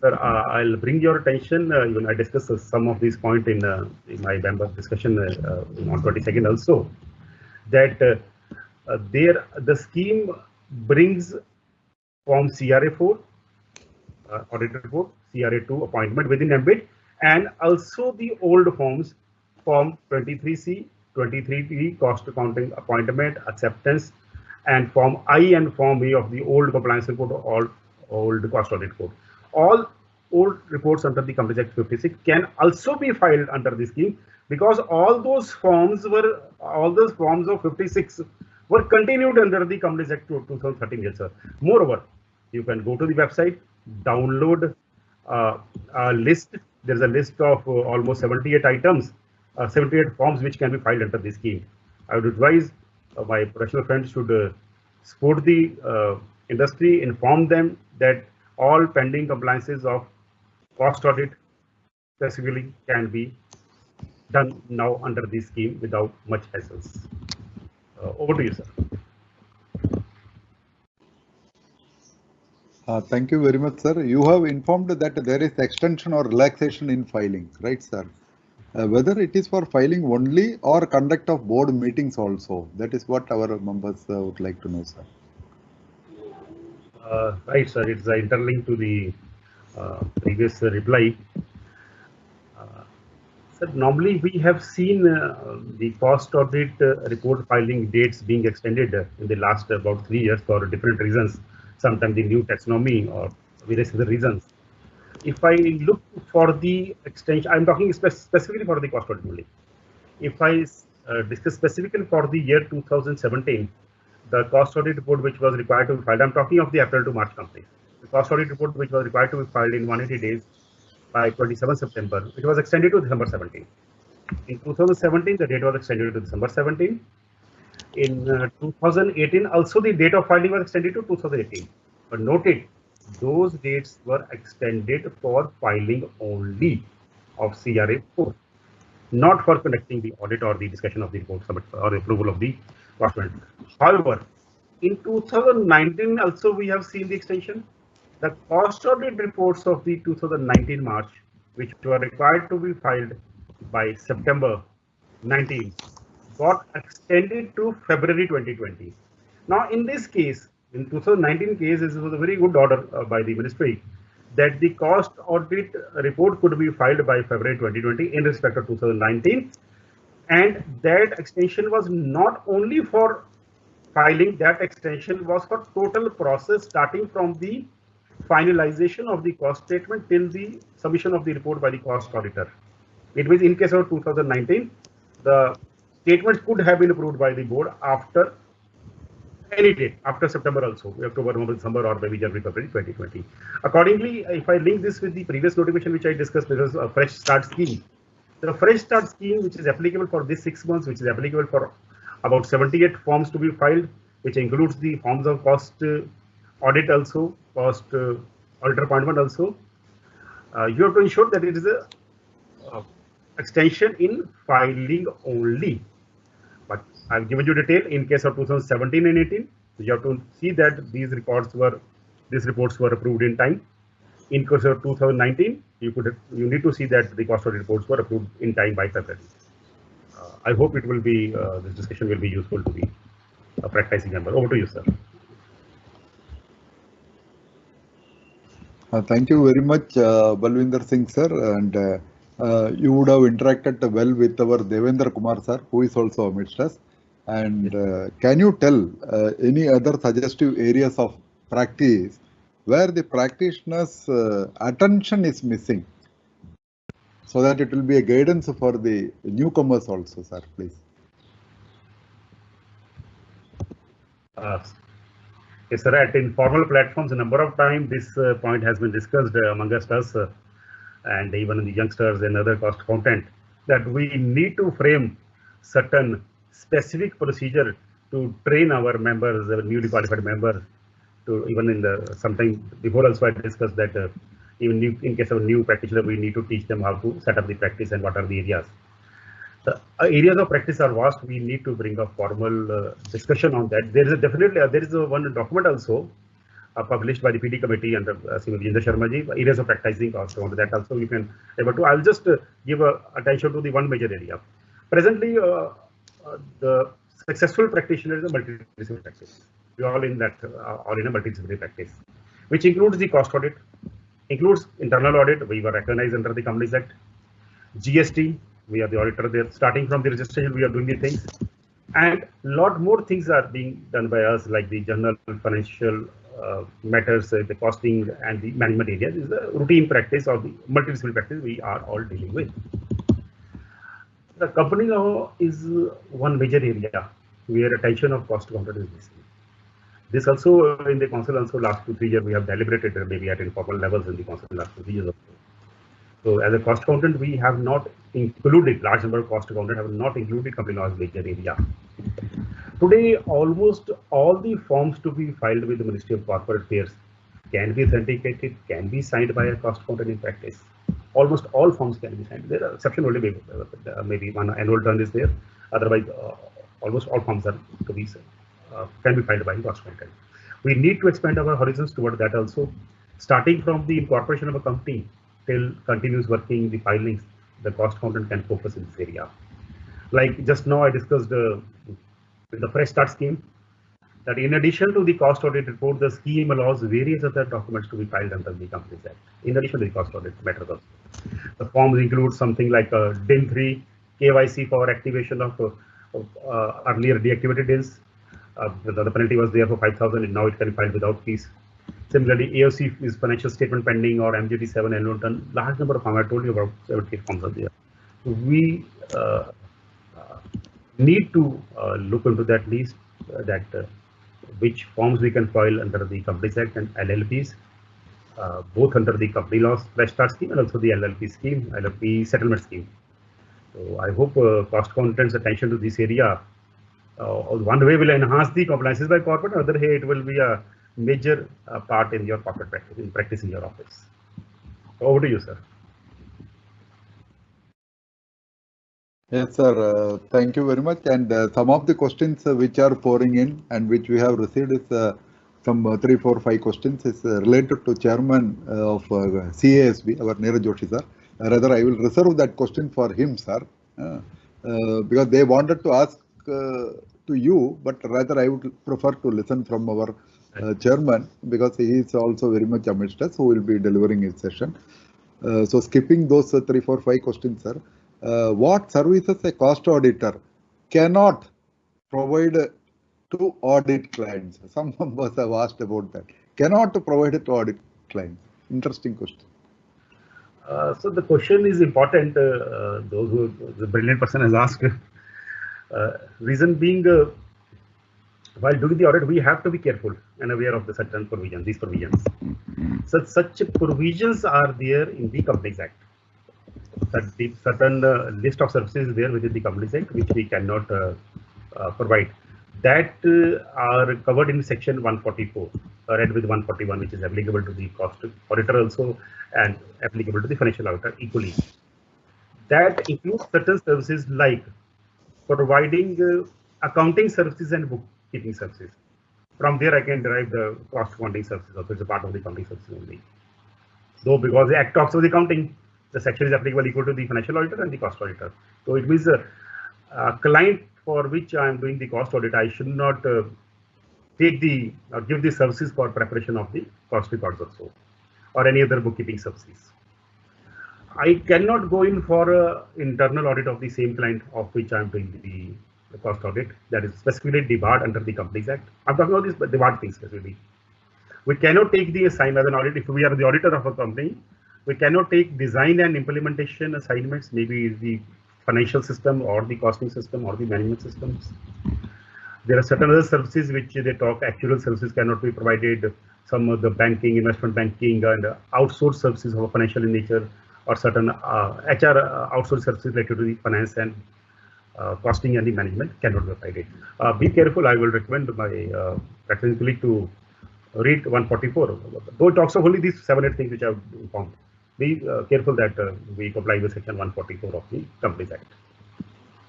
Sir, I'll bring your attention, even I discussed some of these points in my member discussion on 22nd also, that the scheme brings form CRA4, audit report, CRA2 appointment within ambit, and also the old forms, form 23C, 23B, cost accounting appointment, acceptance, and form I and form A of the old compliance report, all old cost audit report. All old reports under the Companies Act 56 can also be filed under this scheme, because all those forms of 56 were continued under the Companies Act 2013. Yes, sir. Moreover, you can go to the website, download a list. There's a list of almost 78 items, 78 forms which can be filed under this scheme. I would advise my professional friends should support the industry, inform them that all pending compliances of cost audit specifically can be done now under this scheme without much hassles. Over to you, sir. Thank you very much, sir. You have informed that there is extension or relaxation in filing, right, sir? Whether it is for filing only or conduct of board meetings also, that is what our members would like to know, sir. Right, sir. It's interlinked to the previous reply. Sir, normally we have seen the cost audit report filing dates being extended in the last about 3 years for different reasons. Sometimes the new taxonomy or various other reasons. If I look for the extension, I'm talking specifically for the cost audit only. If I discuss specifically for the year 2017, the cost audit report which was required to be filed, I'm talking of the April to March companies. The cost audit report which was required to be filed in 180 days by 27 September, it was extended to December 17. In 2017, the date was extended to December 17. In 2018, also the date of filing was extended to 2018. But note it, those dates were extended for filing only of CRA4, not for conducting the audit or the discussion of the report or approval of the cost audit. However, in 2019 also we have seen the extension. The cost audit reports of the 2019 March, which were required to be filed by September 19, got extended to February 2020. Now, in this case, in 2019 case, this was a very good order by the ministry that the cost audit report could be filed by February 2020 in respect of 2019. And that extension was not only for filing, that extension was for total process starting from the finalization of the cost statement till the submission of the report by the cost auditor. It means in case of 2019, the statements could have been approved by the board after any date, after September also, October, November, December, or maybe January, February 2020. Accordingly, if I link this with the previous notification which I discussed, this is a fresh start scheme. The fresh start scheme, which is applicable for this 6 months, which is applicable for about 78 forms to be filed, which includes the forms of cost audit also, cost auditor appointment also, you have to ensure that it is a extension in filing only. But I've given you detail in case of 2017 and 18. You have to see that these reports were approved in time. In case of 2019, you need to see that the cost audit reports were approved in time by February. I hope it will be this discussion will be useful to the practicing member. Over to you, sir. Thank you very much, Balwinder Singh sir, and you would have interacted well with our Devendra Kumar sir, who is also amidst us. And can you tell any other suggestive areas of practice where the practitioner's attention is missing, so that it will be a guidance for the newcomers also, sir, please? Yes, sir. At informal platforms, a number of times this point has been discussed amongst us and even in the youngsters and other cost content, that we need to frame certain specific procedure to train our members, our newly qualified members, to even in the sometime before also I discussed that even in case of a new practitioner, we need to teach them how to set up the practice and what are the areas. The areas of practice are vast. We need to bring a formal discussion on that. There is definitely one document also published by the PD committee under Vijendra Sharma ji, areas of practicing cost. On that also you can able to. I'll just give attention to the one major area. Presently, the successful practitioner is a multidisciplinary practice. We are all in that, all in a multidisciplinary practice, which includes the cost audit, includes internal audit. We were recognized under the Companies Act, GST. We are the auditor there. Starting from the registration, we are doing the things, and lot more things are being done by us, like the general financial matters, the costing and the management areas. Is the routine practice or the multidisciplinary practice we are all dealing with. The company law is one major area where attention of cost accountant is missing. This also in the council also last 2-3 years we have deliberated maybe at informal levels in the council last 2 years. So as a cost accountant, we have not included, large number of cost accountants have not included company law as major area. Today, almost all the forms to be filed with the Ministry of Corporate Affairs can be authenticated, can be signed by a cost accountant in practice. Almost all forms can be signed. There are exception only, maybe one annual return is there. Otherwise, almost all forms are to be can be filed by cost accountant. We need to expand our horizons toward that also. Starting from the incorporation of a company till continuous working the filings, the cost accountant can focus in this area. Like just now I discussed the Fresh Start scheme, that in addition to the cost audit report, the scheme allows various other documents to be filed under the Companies Act, in addition to the cost audit matters also. The forms include something like DIN 3, KYC for activation of earlier deactivated DINs. The penalty was there for 5,000 and now it can be filed without fees. Similarly, AOC is financial statement pending or MJT7 annual return. Large number of forms, I told you about 70 forms are there. We need to look into that list, which forms we can file under the Companies Act and LLPs, both under the company laws Fresh Start scheme and also the LLP scheme, LLP settlement scheme. So I hope cost accountants' attention to this area. One way will enhance the compliances by corporate, other way it will be a major part in your corporate practice, in practice in your office. Over to you, sir. Yes, sir. Thank you very much. And some of the questions which are pouring in and which we have received is some 3, 4, 5 questions is related to chairman of CASB, our Neeraj Joshi, sir. Rather, I will reserve that question for him, sir, because they wanted to ask to you, but rather I would prefer to listen from our chairman, because he is also very much amidst us, who will be delivering his session. So skipping those 3, 4, 5 questions, sir. What services a cost auditor cannot provide to audit clients? Some members have asked about that. Cannot provide it to audit clients. Interesting question. So the question is important. The brilliant person has asked. Reason being, while doing the audit, we have to be careful and aware of the certain provisions. These provisions. Such provisions are there in the Companies Act. Certain list of services there within the Companies Act which we cannot provide. That are covered in section 144. read with 141, which is applicable to the cost auditor also and applicable to the financial auditor equally. That includes certain services like providing accounting services and bookkeeping services. From there, I can derive the cost accounting services also. It's a part of the accounting services only. Though because the Act talks of the accounting, the section is applicable equal to the financial auditor and the cost auditor. So it means a client for which I am doing the cost audit, I should not take the or give the services for preparation of the cost records also, or any other bookkeeping services. I cannot go in for a internal audit of the same client of which I am doing the cost audit. That is specifically debarred under the Companies Act. I'm talking about this, but debarred things specifically. We cannot take the assignment as an audit if we are the auditor of a company. We cannot take design and implementation assignments, maybe the financial system or the costing system or the management systems. There are certain other services which they talk, actual services cannot be provided. Some of the banking, investment banking, and outsourced services of financial in nature, or certain HR outsourced services related to the finance and costing and the management cannot be provided. Be careful. I will recommend my practicing colleague to read 144. Though it talks of only these 7-8 things which I have informed. Be careful that we comply with section 144 of the Companies Act.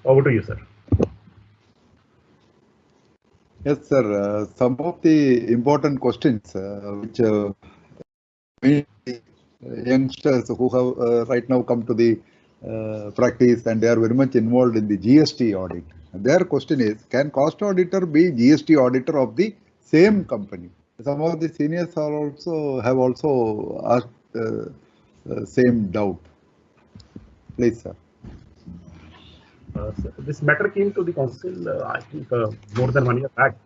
Over to you, sir. Yes, sir. Some of the important questions which youngsters who have right now come to the practice and they are very much involved in the GST audit. Their question is, can cost auditor be GST auditor of the same company? Some of the seniors have also asked same doubt. Please, sir. So this matter came to the council, I think, more than 1 year back,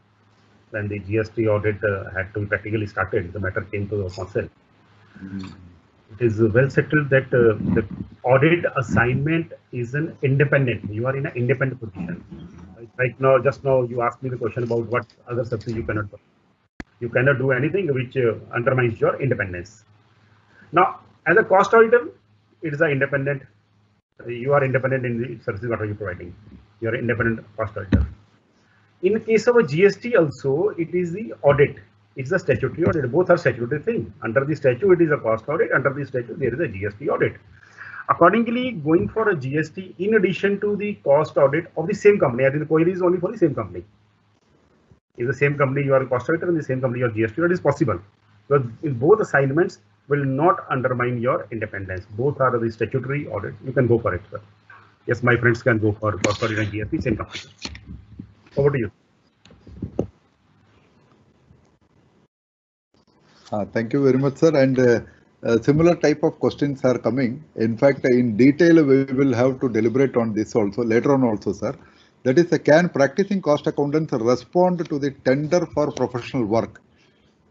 when the GST audit had to be practically started. The matter came to the council. It is well settled that the audit assignment is an independent. You are in an independent position. Right now, just now, you asked me the question about what other services you cannot do. You cannot do anything which undermines your independence. Now, as a cost auditor, it is an independent. You are independent in the services what are you providing. You are independent cost auditor. In the case of a GST also, it is the audit. It's a statutory audit. Both are statutory thing. Under the statute, it is a cost audit. Under the statute, there is a GST audit. Accordingly, going for a GST in addition to the cost audit of the same company, I think the query is only for the same company. If the same company you are a cost auditor and the same company you are GST auditor, is possible. Because in both assignments will not undermine your independence. Both are the statutory audit. You can go for it, sir. Yes, my friends can go for cost audit and GST, same company. Over to you. Thank you very much, sir. And similar type of questions are coming. In fact, in detail, we will have to deliberate on this also later on also, sir. That is, can practicing cost accountants respond to the tender for professional work?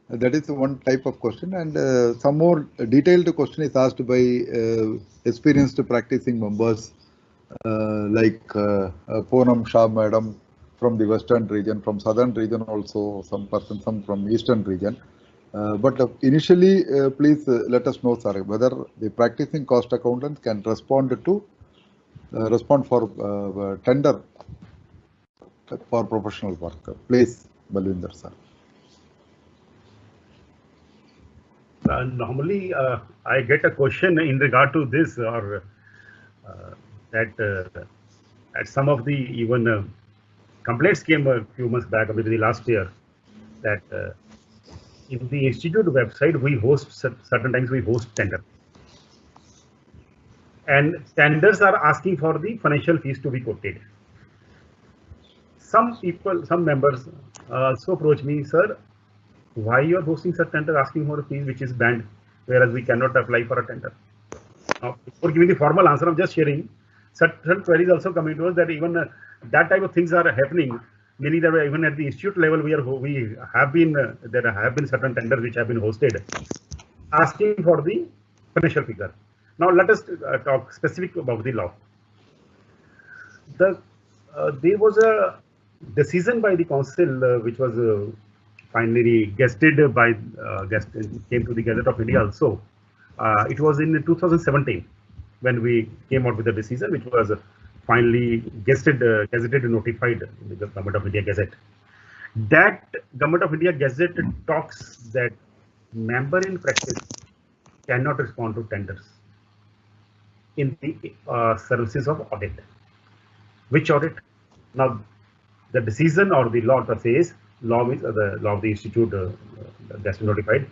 That is one type of question. And some more detailed question is asked by experienced practicing members like Poonam Shah Madam from the Western region, from Southern region also, some from Eastern region. But initially, please let us know, sir, whether the practicing cost accountant can respond for tender for professional work. Please, Balwinder, sir. Normally, I get a question in regard to this, or that at some of the even complaints came a few months back, or maybe the last year, that in the institute website we host certain times we host tender, and tenders are asking for the financial fees to be quoted. Some people, some members also approach me, sir, why you are hosting such tender asking for a fee which is banned, whereas we cannot apply for a tender. Now, before giving the formal answer, I'm just sharing certain queries also coming to us that even that type of things are happening. Meaning that even at the institute level, there have been certain tenders which have been hosted, asking for the financial figure. Now let us talk specific about the law. There was a decision by the council which was finally gazetted by came to the Gazette of India also. It was in 2017 when we came out with the decision, which was finally gazetted and notified in the Government of India Gazette. That Government of India Gazette talks that member in practice cannot respond to tenders in the services of audit. Which audit? Now, the decision or the law says, law means the law of the institute that's notified,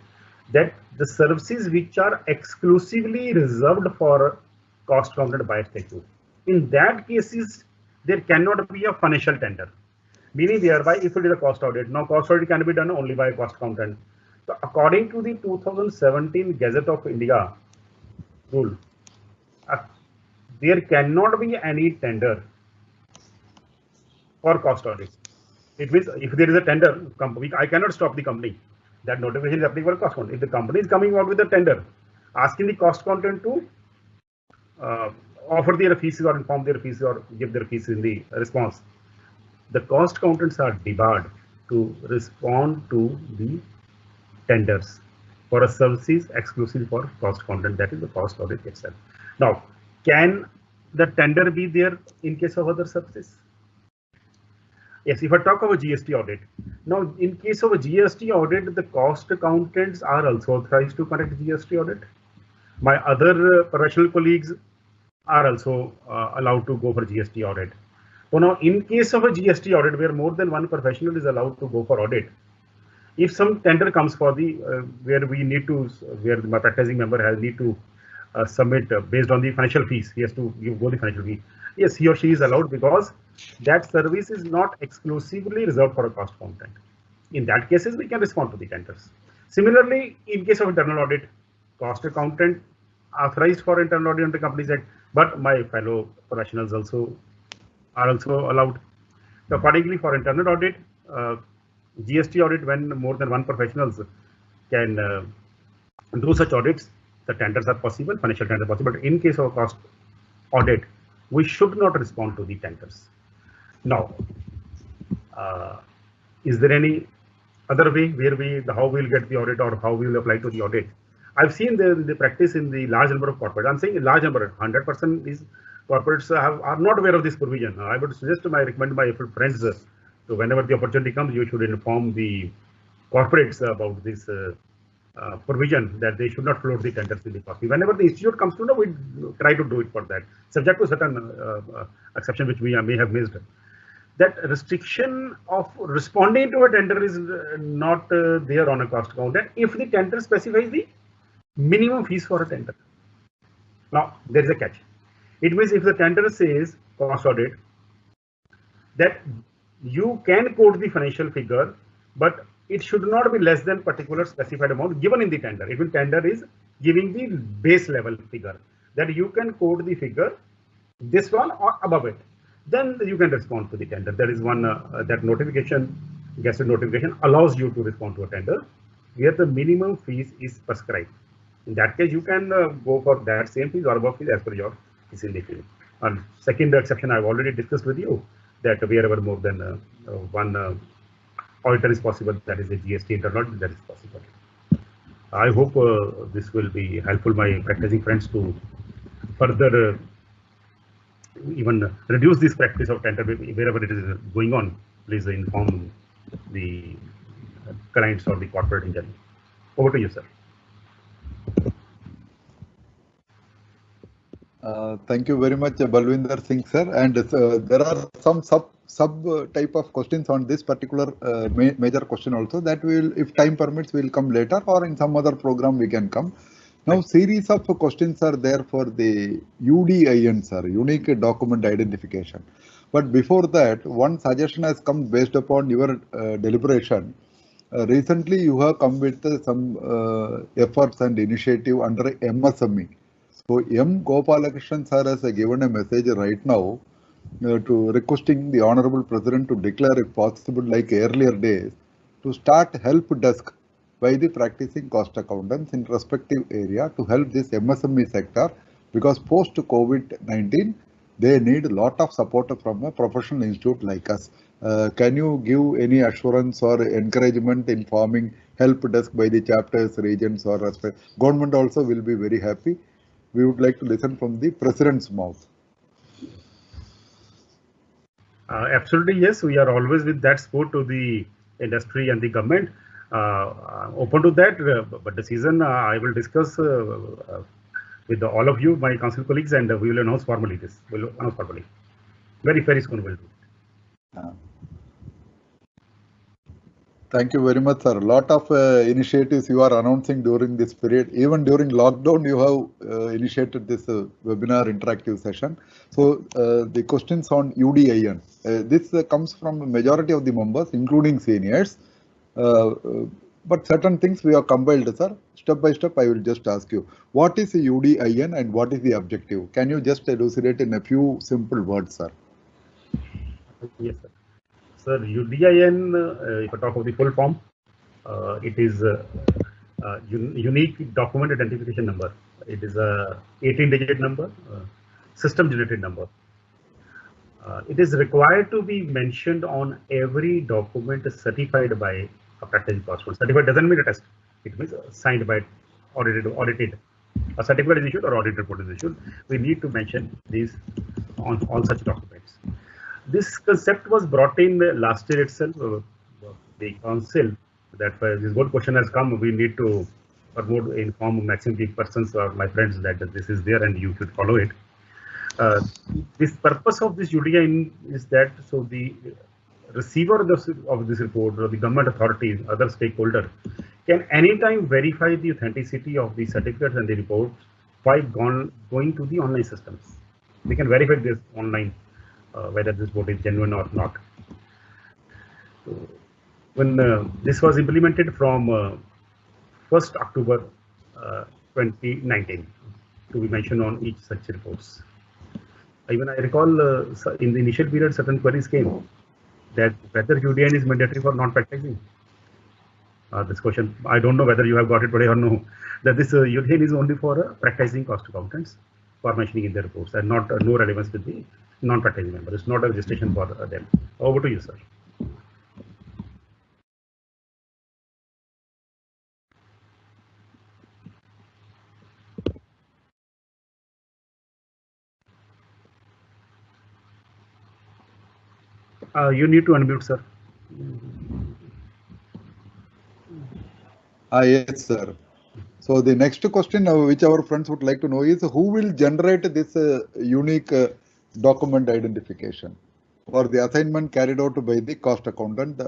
that the services which are exclusively reserved for cost accountant by statute. In that cases, there cannot be a financial tender. Meaning thereby, if it is a cost audit, now cost audit can be done only by a cost accountant. So according to the 2017 Gazette of India rule, uh, there cannot be any tender for cost audit. It means if there is a tender, I cannot stop the company. That notification is happening for a cost accountant. If the company is coming out with a tender, asking the cost accountant to offer their fees or inform their fees or give their fees in the response, the cost accountants are debarred to respond to the tenders for a services exclusive for cost accountant, that is the cost audit itself. Now, can the tender be there in case of other services? Yes, if I talk about GST audit, now in case of a GST audit, the cost accountants are also authorized to conduct GST audit. My other professional colleagues are also allowed to go for GST audit. So now, in case of a GST audit where more than one professional is allowed to go for audit, if some tender comes for the where we need to, where my practicing member has need to submit based on the financial fees, he has to go the financial fee. Yes, he or she is allowed because that service is not exclusively reserved for a cost accountant. In that cases, we can respond to the tenders. Similarly, in case of internal audit, cost accountant authorized for internal audit under Companies Act, but my fellow professionals also are also allowed. So accordingly, for internal audit, GST audit, when more than one professionals can do such audits, the tenders are possible, financial tenders are possible. But in case of a cost audit, we should not respond to the tenders. Now, is there any other way where how we'll get the audit or how we'll apply to the audit? I've seen the practice in the large number of corporates. I'm saying a large number, 100% is corporates are not aware of this provision. I would suggest recommend my friends, so whenever the opportunity comes, you should inform the corporates about this provision that they should not float the tenders in the cost. Whenever the institute comes to know, we try to do it for that, subject to certain exception which we may have missed. That restriction of responding to a tender is not there on a cost accountant if the tender specifies the minimum fees for a tender. Now, there is a catch. It means if the tender says cost audit, that you can quote the financial figure, but it should not be less than particular specified amount given in the tender. If the tender is giving the base level figure, that you can quote the figure, this one or above it, then you can respond to the tender. There is one that notification, Gazette notification allows you to respond to a tender where the minimum fees is prescribed. In that case, you can go for that same fees or above fees as per your fees in the field. And second exception I've already discussed with you, that wherever more than one auditor is possible, that is a GST internal audit, that is possible. I hope this will be helpful, my practicing friends, to further even reduce this practice of tender wherever it is going on. Please inform the clients or the corporate in general. Over to you, sir. Thank you very much, Balwinder Singh, sir. And there are some sub type of questions on this particular major question also, that will, if time permits, will come later, or in some other program we can come. Now, series of questions are there for the UDIN, sir, Unique Document Identification. But before that, one suggestion has come based upon your deliberation. Recently, you have come with some efforts and initiative under MSME. So M. Gopalakrishnan sir has given a message right now to requesting the Honorable President to declare, if possible, like earlier days, to start help desk by the practicing cost accountants in respective area to help this MSME sector, because post COVID-19 they need a lot of support from a professional institute like us. Can you give any assurance or encouragement in forming help desk by the chapters, regions, or respect? Government also will be very happy. We would like to listen from the President's mouth. Absolutely, yes. We are always with that support to the industry and the government. Open to that, but the season I will discuss with all of you, my council colleagues, and we will announce formally this. We'll announce formally. Very soon we'll do. Thank you very much, sir. A lot of initiatives you are announcing during this period. Even during lockdown, you have initiated this webinar interactive session. So the questions on UDIN. This comes from the majority of the members, including seniors. But certain things we have compiled, sir. Step by step, I will just ask you. What is a UDIN and what is the objective? Can you just elucidate in a few simple words, sir? Yes, sir. Sir, UDIN, if I talk of the full form, it is a unique document identification number. It is a 18-digit number, system-generated number. It is required to be mentioned on every document certified by a practicing correspondent. Certified doesn't mean a test. It means signed by audited. A certificate is issued or audit report is issued. We need to mention these on all such documents. This concept was brought in last year itself. The council, that this good question has come, we need to inform maximum persons or my friends that this is there and you should follow it. This purpose of this UDIN is that so the receiver of this report or the government authorities, other stakeholder, can anytime verify the authenticity of the certificates and the reports by going to the online systems. They can verify this online. Whether this vote is genuine or not. So, when this was implemented from 1st October 2019, to be mentioned on each such reports. Even I recall in the initial period, certain queries came that whether UDIN is mandatory for non-practicing. This question, I don't know whether you have got it today or no, that this UDIN is only for practicing cost accountants for mentioning in their reports and not no relevance with the non-practicing member. It's not a registration for them. Over to you, sir. You need to unmute, sir. Yes, sir. So the next question which our friends would like to know is who will generate this unique document identification for the assignment carried out by the cost accountant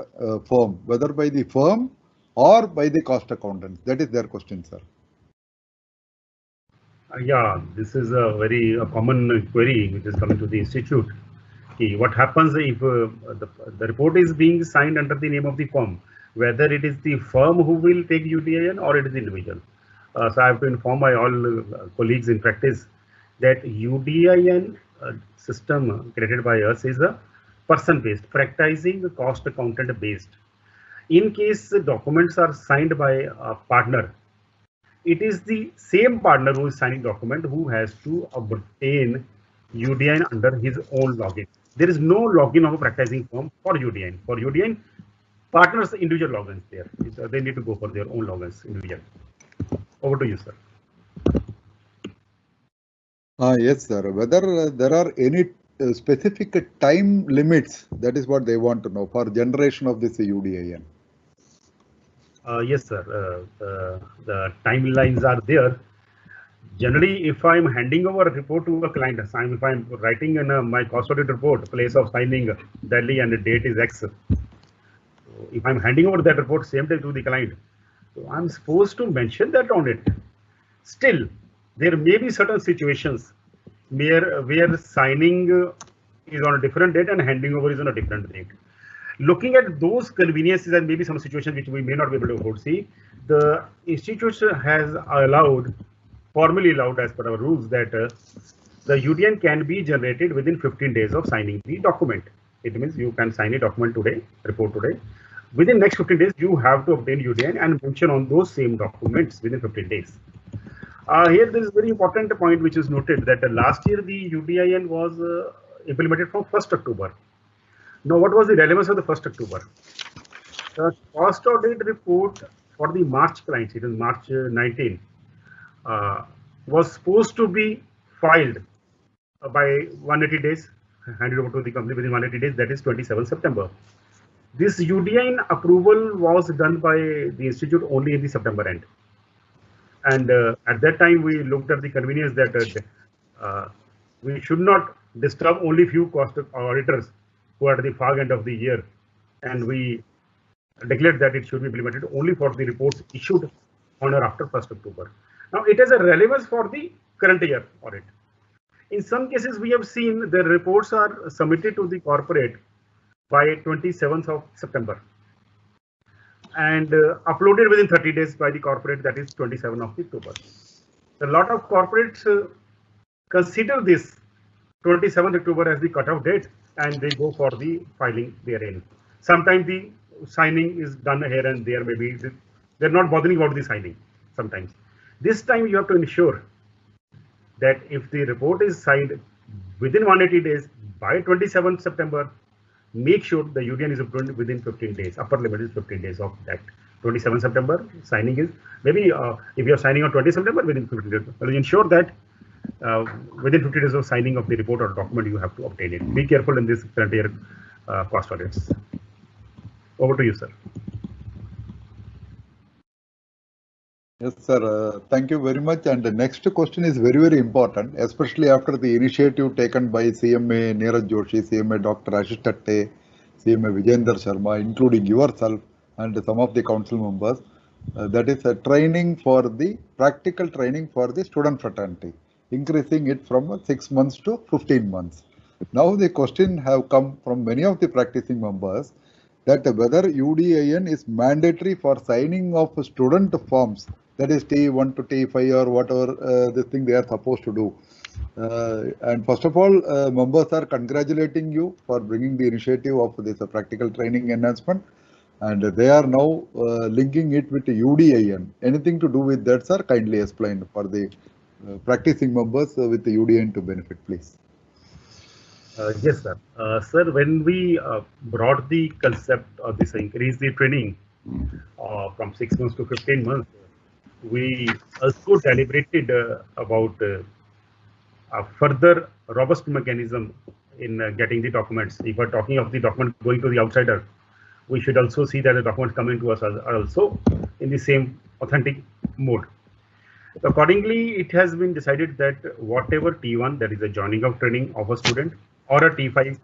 firm, whether by the firm or by the cost accountant? That is their question, sir. Yeah, this is a very common query which is coming to the institute. What happens if the report is being signed under the name of the firm, whether it is the firm who will take UDIN or it is the individual. So I have to inform my all colleagues in practice that UDIN system created by us is a person-based, practicing cost accountant based. In case the documents are signed by a partner, it is the same partner who is signing document who has to obtain UDIN under his own login. There is no login of a practicing firm for UDIN. For UDIN, partners individual logins there. They need to go for their own logins individual. Over to you, sir. Yes, sir. Whether there are any specific time limits, that is what they want to know for generation of this UDIN. Yes, sir. The timelines are there. Generally, if I'm handing over a report to a client, if I'm writing in my cost audit report, place of signing Delhi and the date is X. So if I'm handing over that report same day to the client, so I'm supposed to mention that on it. Still, there may be certain situations where signing is on a different date and handing over is on a different date. Looking at those conveniences and maybe some situations which we may not be able to foresee, the institution has formally allowed as per our rules that the UDIN can be generated within 15 days of signing the document. It means you can sign a document today, report today. Within next 15 days, you have to obtain UDIN and mention on those same documents within 15 days. Here, there is a very important point which is noted that last year the UDIN was implemented from 1st October. Now, what was the relevance of the 1st October? The cost audit report for the March clients, it is March 19, was supposed to be filed by 180 days, handed over to the company within 180 days, that is 27 September. This UDI approval was done by the institute only in the September end. And at that time, we looked at the convenience that we should not disturb only few cost auditors who are at the far end of the year. And we declared that it should be implemented only for the reports issued on or after 1st October. Now, it has a relevance for the current year audit. In some cases, we have seen the reports are submitted to the corporate by 27th of September and uploaded within 30 days by the corporate, that is 27th of October. A lot of corporates consider this 27th October as the cutoff date and they go for the filing therein. Sometimes the signing is done here and there, maybe they're not bothering about the signing sometimes. This time you have to ensure that if the report is signed within 180 days by 27th September, make sure the UDN is approved within 15 days. Upper limit is 15 days of that. 27 September signing is maybe if you are signing on 20 September within 15 days. Well, ensure that within 50 days of signing of the report or document you have to obtain it. Be careful in this current year cost audits. Over to you, sir. Yes, sir. Thank you very much. And the next question is very, very important, especially after the initiative taken by CMA Neeraj Joshi, CMA Dr. Ashish Tatte, CMA Vijayendra Sharma, including yourself and some of the council members. That is a training for the practical training for the student fraternity, increasing it from 6 months to 15 months. Now the question have come from many of the practicing members that whether UDIN is mandatory for signing of student forms, that is T1 to T5 or whatever this thing they are supposed to do. And first of all, members are congratulating you for bringing the initiative of this practical training enhancement, and they are now linking it with UDIN. Anything to do with that, sir? Kindly explain for the practicing members with the UDIN to benefit, please. Yes, sir. Sir, when we brought the concept of this increase the training from 6 months to 15 months, we also deliberated about a further robust mechanism in getting the documents. If we're talking of the document going to the outsider, we should also see that the documents coming to us are also in the same authentic mode. Accordingly, it has been decided that whatever T1, that is the joining of training of a student, or a T5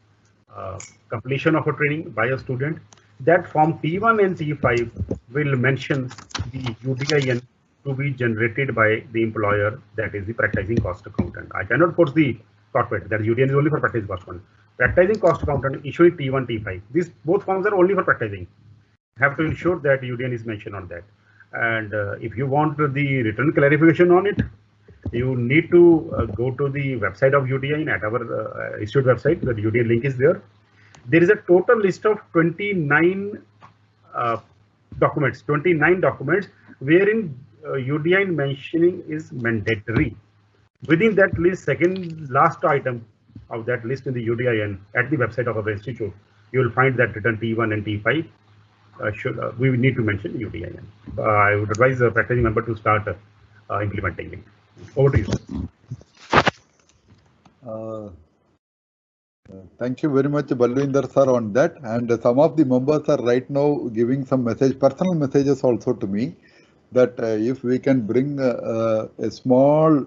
completion of a training by a student, that form T1 and T5 will mention the UDIN to be generated by the employer, that is the practicing cost accountant. I cannot force the corporate, that UDIN is only for practicing cost accountant. Practicing cost accountant issuing T1, T5. These both forms are only for practicing. Have to ensure that UDIN is mentioned on that. And if you want the written clarification on it, you need to go to the website of UDIN at our institute website. The UDIN link is there. There is a total list of 29 documents, wherein UDIN mentioning is mandatory. Within that list, second last item of that list in the UDIN at the website of our institute, you will find that written T1 and T5. We need to mention UDIN. I would advise the practicing member to start implementing it. Over to you. Thank you very much, Balwinder sir, on that. And some of the members are right now giving some personal messages also to me, that if we can bring a small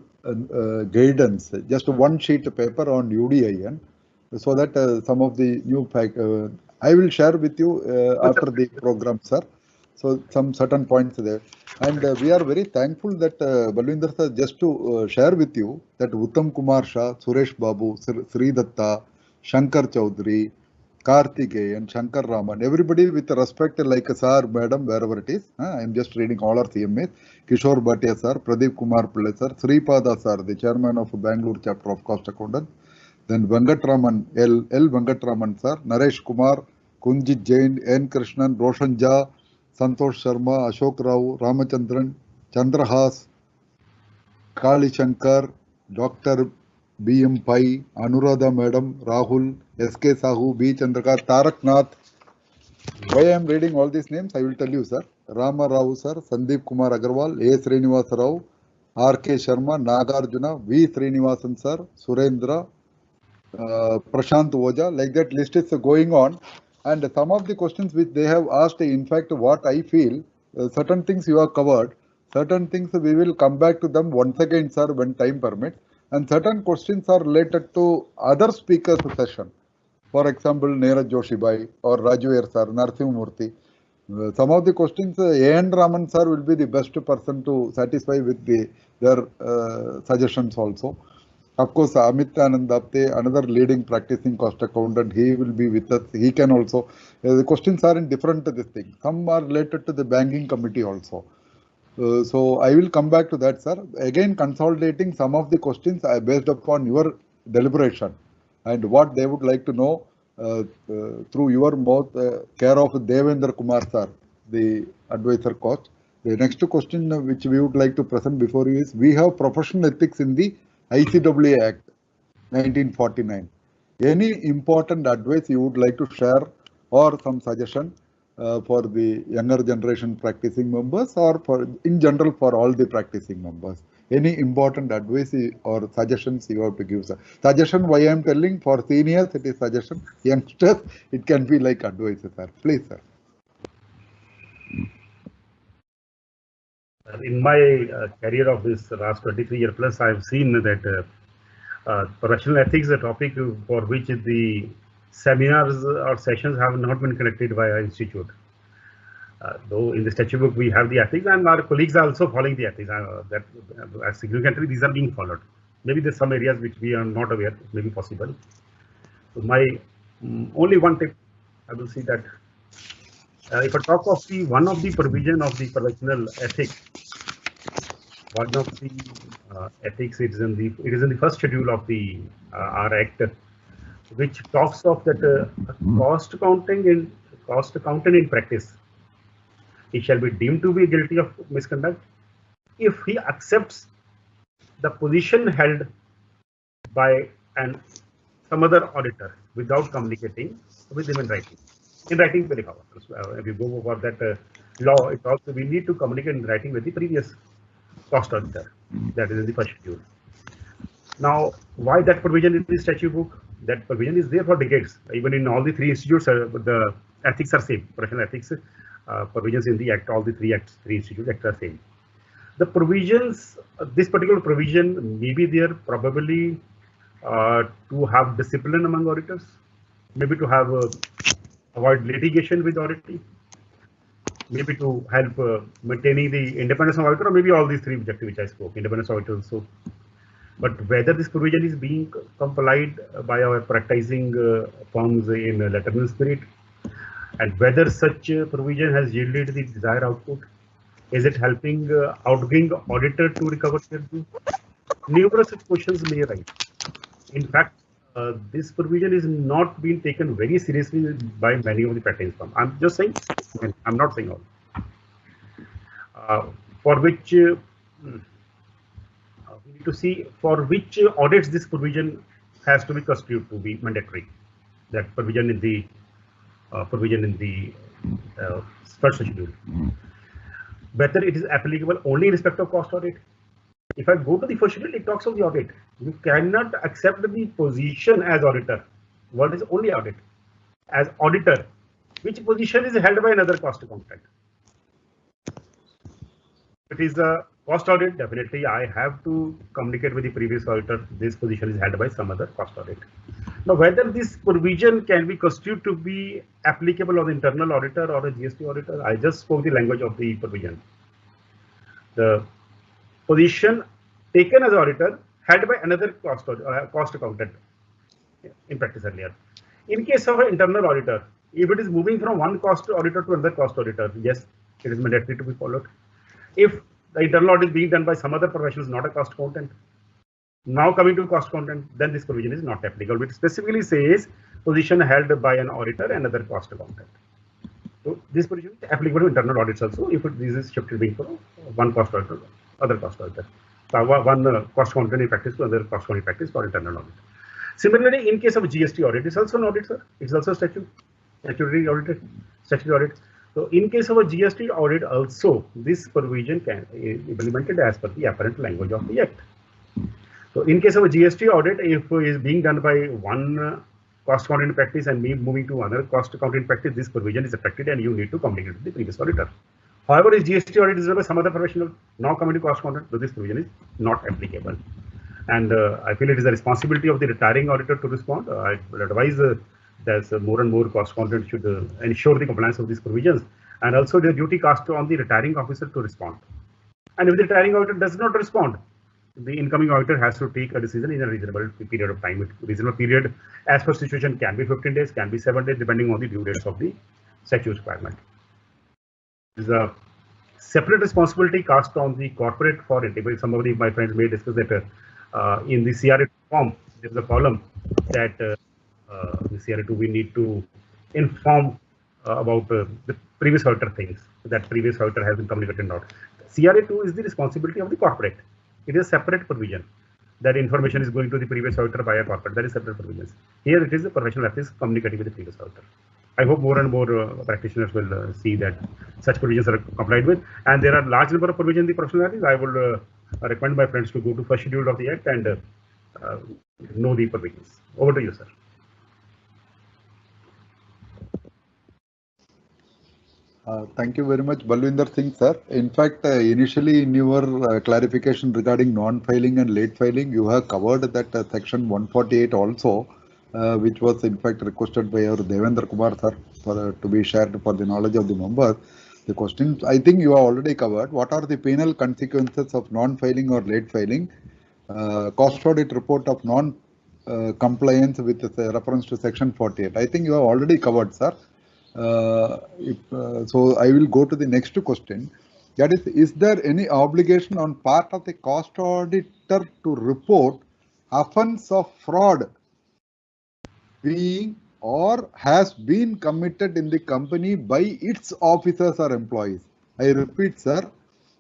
guidance, just one sheet of paper on UDIN, so that some of the new I will share with you after the program, sir. So some certain points there. And we are very thankful that Balwinder sir, just to share with you that Uttam Kumar Shah, Suresh Babu, Sri Datta, Shankar Chaudhary, Karthikeyan, Shankar Raman, everybody with respect like sir, madam, wherever it is. I am just reading all our CMAs. Kishore Bhatia sir, Pradeep Kumar Pillai sir, Sripada sir, the chairman of Bangalore chapter of Cost Accountant. Then Venkatraman, L. Venkatraman sir, Naresh Kumar, Kunjit Jain, N. Krishnan, Roshan Jha, Santosh Sharma, Ashok Rao, Ramachandran, Chandrahas, Kali Shankar, Dr. B.M. Pai, Anuradha Madam, Rahul, S.K. Sahu, B. Chandrakar, Tarak Nath. Why I am reading all these names, I will tell you, sir. Rama Rao, sir, Sandeep Kumar Agarwal, A. Srinivas Rao, R.K. Sharma, Nagarjuna, V. Srinivasan, sir, Surendra, Prashant Oja, like that list is going on. And some of the questions which they have asked, in fact, what I feel, certain things you have covered, certain things we will come back to them once again, sir, when time permits. And certain questions are related to other speakers' session. For example, Neeraj Joshi or Raju sir, Narasimha Murthy. Some of the questions, A.N. Raman sir will be the best person to satisfy with their suggestions also. Of course, Amit Anand Apte, another leading practicing cost accountant, he will be with us. He can also. The questions are in different this thing. Some are related to the banking committee also. So I will come back to that, sir. Again, consolidating some of the questions based upon your deliberation and what they would like to know through your mouth, care of Devendra Kumar, sir, the advisor coach. The next question which we would like to present before you is, we have professional ethics in the ICWA Act 1949. Any important advice you would like to share or some suggestion for the younger generation practicing members, or for in general for all the practicing members? Any important advice or suggestions you have to give, sir? Suggestion, why I am telling, for seniors it is suggestion, youngsters it can be like advice, sir. Please, sir. In my career of this last 23 year plus, I have seen that professional ethics is a topic for which the seminars or sessions have not been conducted by our institute. Though in the statute book we have the ethics, and our colleagues are also following the ethics. That significantly these are being followed. Maybe there's some areas which we are not aware, maybe possible. So my only one tip, I will see that if I talk of one of the provision of the professional ethics, one of the ethics it is in the first schedule of the our act, which talks of that cost accountant in practice, he shall be deemed to be guilty of misconduct if he accepts the position held by some other auditor without communicating with him in writing. In writing, very powerful. If you go over that law, it also we need to communicate in writing with the previous cost auditor. That is in the first schedule. Now, why that provision in the statute book? That provision is there for decades. Even in all the three institutes, the ethics are same. Professional ethics provisions in the act, all the three institutes act are same. The provisions, this particular provision may be there probably to have discipline among auditors, maybe to have avoid litigation with auditing, maybe to help maintaining the independence of auditor, or maybe all these three objectives which I spoke, independence of auditor also. But whether this provision is being complied by our practicing firms in letter and spirit, and whether such provision has yielded the desired output, is it helping outgoing auditor to recover their due? Numerous questions may arise. In fact, this provision is not being taken very seriously by many of the practicing firms. I'm just saying, I'm not saying all. For which we need to see for which audits this provision has to be constituted to be mandatory. That provision in the first schedule. Whether it is applicable only in respect of cost audit. If I go to the first schedule, it talks of the audit. You cannot accept the position as auditor. What is only audit? As auditor, which position is held by another cost accountant? It is a cost audit, definitely I have to communicate with the previous auditor. This position is held by some other cost audit. Now, whether this provision can be constituted to be applicable on the internal auditor or a GST auditor, I just spoke the language of the provision. The position taken as auditor held by another cost accountant in practice earlier. In case of an internal auditor, if it is moving from one cost auditor to another cost auditor, yes, it is mandatory to be followed. If the internal audit is being done by some other professionals, not a cost accountant, now coming to cost accountant, then this provision is not applicable. It specifically says position held by an auditor and another cost accountant. So this provision is applicable to internal audits also if this is shifted being from one cost auditor, other cost auditor. So one cost accountant in practice to other cost accounting practice for internal audit. Similarly, in case of GST audit, it's also an audit, sir. It's also statutory audit. So in case of a GST audit also, this provision can be implemented as per the apparent language of the Act. So in case of a GST audit, if it is being done by one cost accounting practice and me moving to another cost accounting practice, this provision is affected and you need to communicate with the previous auditor. However, if GST audit is done by some other professional, now coming to cost accountant, so this provision is not applicable. And I feel it is the responsibility of the retiring auditor to respond. I will advise that more and more cost accountant should ensure the compliance of these provisions, and also the duty cast on the retiring officer to respond. And if the retiring auditor does not respond, the incoming auditor has to take a decision in a reasonable period of time. Reasonable period, as per situation, can be 15 days, can be 7 days, depending on the due dates of the statute requirement. This is a separate responsibility cast on the corporate for it. Some of my friends may discuss that in the CRA form, there is a column that the CRA2 we need to inform about the previous auditor things, that previous auditor has been communicated or not. CRA2 is the responsibility of the corporate. It is a separate provision. That information is going to the previous auditor by a corporate. That is separate provisions. Here it is the professional ethics communicating with the previous auditor. I hope more and more practitioners will see that such provisions are complied with. And there are large number of provisions in the professional ethics. I would recommend my friends to go to first schedule of the Act and know the provisions. Over to you, sir. Thank you very much, Balwinder Singh, sir. In fact, initially in your clarification regarding non-filing and late filing, you have covered that section 148 also, which was in fact requested by our Devendra Kumar, sir, to be shared for the knowledge of the members. The questions, I think you have already covered. What are the penal consequences of non-filing or late filing? Cost audit report of non-compliance with reference to section 48. I think you have already covered, sir. So I will go to the next question. That is there any obligation on part of the cost auditor to report offense of fraud being or has been committed in the company by its officers or employees? I repeat, sir,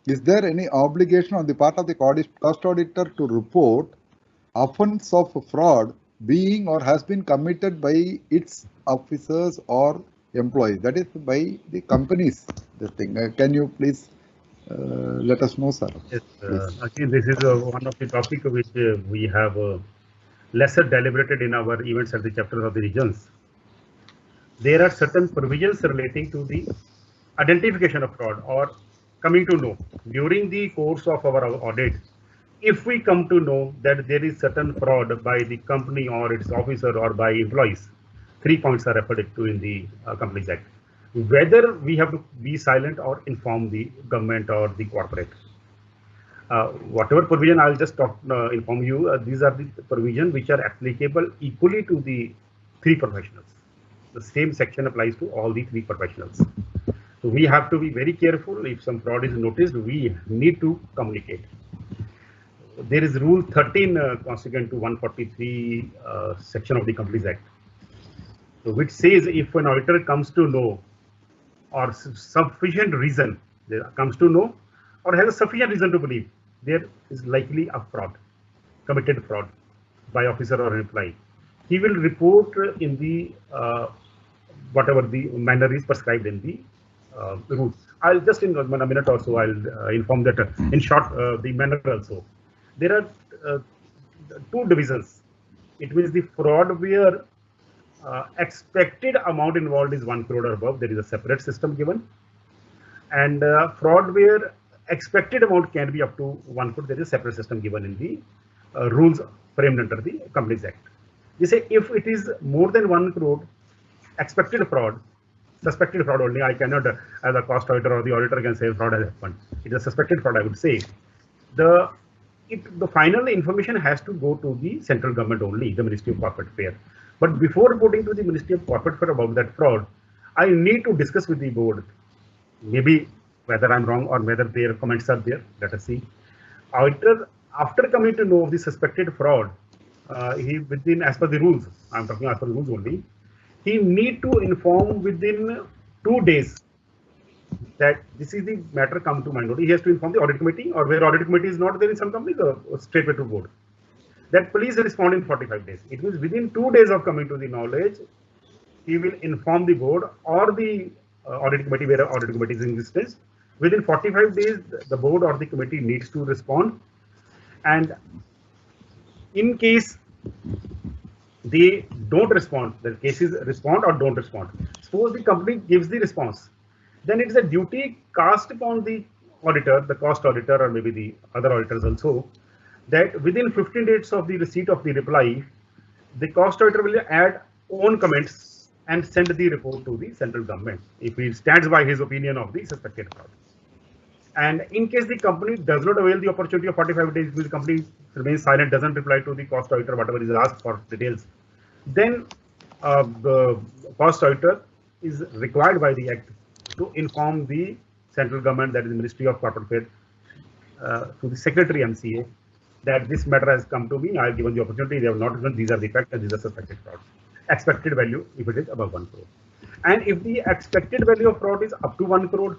is there any obligation on the part of the cost auditor to report offense of fraud being or has been committed by its officers or employees, that is by the companies? This thing, can you please let us know, sir? Yes, again, this is one of the topic which we have lesser deliberated in our events at the chapter of the regions. There are certain provisions relating to the identification of fraud or coming to know during the course of our audit. If we come to know that there is certain fraud by the company or its officer or by employees, 3 points are referred to in the Companies Act. Whether we have to be silent or inform the government or the corporate. Whatever provision, I'll just inform you, these are the provisions which are applicable equally to the 3 professionals. The same section applies to all the 3 professionals. So we have to be very careful. If some fraud is noticed, we need to communicate. There is Rule 13 consequent to 143 section of the Companies Act, which says if an auditor comes to know or sufficient reason comes to know or has a sufficient reason to believe there is likely a fraud, committed fraud by officer or employee, he will report in the whatever the manner is prescribed in the rules. I'll just in a minute or so I'll inform that in short the manner also. There are 2 divisions. It means the fraud where expected amount involved is 1 crore or above, there is a separate system given, and fraud where expected amount can be up to 1 crore, there is a separate system given in the rules framed under the Companies Act. They say if it is more than 1 crore expected fraud, suspected fraud only, I cannot as a cost auditor or the auditor can say fraud has happened. It is a suspected fraud, I would say. The final information has to go to the central government only, the Ministry of Corporate Affairs. But before reporting to the Ministry of Corporate Affairs about that fraud, I need to discuss with the board, maybe whether I'm wrong or whether their comments are there. Let us see. Auditor, after coming to know of the suspected fraud, he within, as per the rules, I'm talking as per the rules only, he need to inform within 2 days that this is the matter come to my notice. He has to inform the audit committee, or where audit committee is not there in some companies, straightway to board, that please respond in 45 days. It means within 2 days of coming to the knowledge, he will inform the board or the audit committee where audit committee is in existence. Within 45 days, the board or the committee needs to respond. And in case they don't respond, the cases respond or don't respond. Suppose the company gives the response, then it is a duty cast upon the auditor, the cost auditor, or maybe the other auditors also, that within 15 days of the receipt of the reply, the cost auditor will add own comments and send the report to the central government if he stands by his opinion of the suspected fraud. And in case the company does not avail the opportunity of 45 days, the company remains silent, doesn't reply to the cost auditor, whatever is asked for details, then the cost auditor is required by the Act to inform the central government, that is the Ministry of Corporate Affairs, to the Secretary MCA, that this matter has come to me, I have given the opportunity, they have not given, these are the facts, and these are suspected frauds. Expected value if it is above 1 crore. And if the expected value of fraud is up to 1 crore,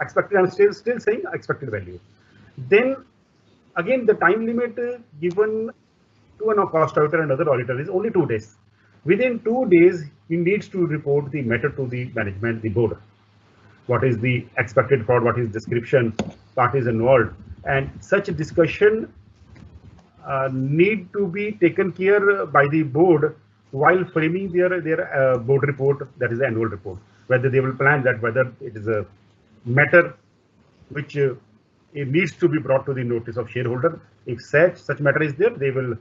expected, I'm still saying expected value, then again the time limit given to a cost auditor and other auditor is only 2 days. Within 2 days, he needs to report the matter to the management, the board. What is the expected fraud, what is description, what is involved, and such a discussion need to be taken care by the board while framing their board report, that is the annual report. Whether they will plan that, whether it is a matter which it needs to be brought to the notice of shareholder. If such matter is there, they will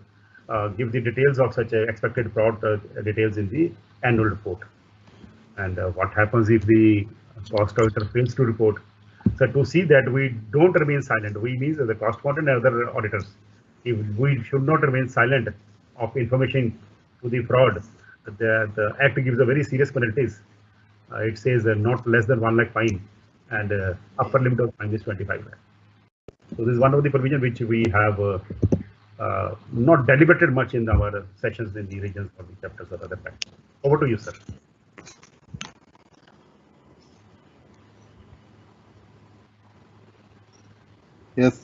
give the details of such expected fraud details in the annual report. And what happens if the cost auditor fails to report? So to see that we don't remain silent, we means the cost accountant and other auditors, if we should not remain silent of information to the fraud, the Act gives a very serious penalties. It says not less than 1 lakh fine, and upper limit of fine is 25 lakh. So this is one of the provisions which we have not deliberated much in our sessions in the regions or the chapters or other facts. Over to you, sir. Yes,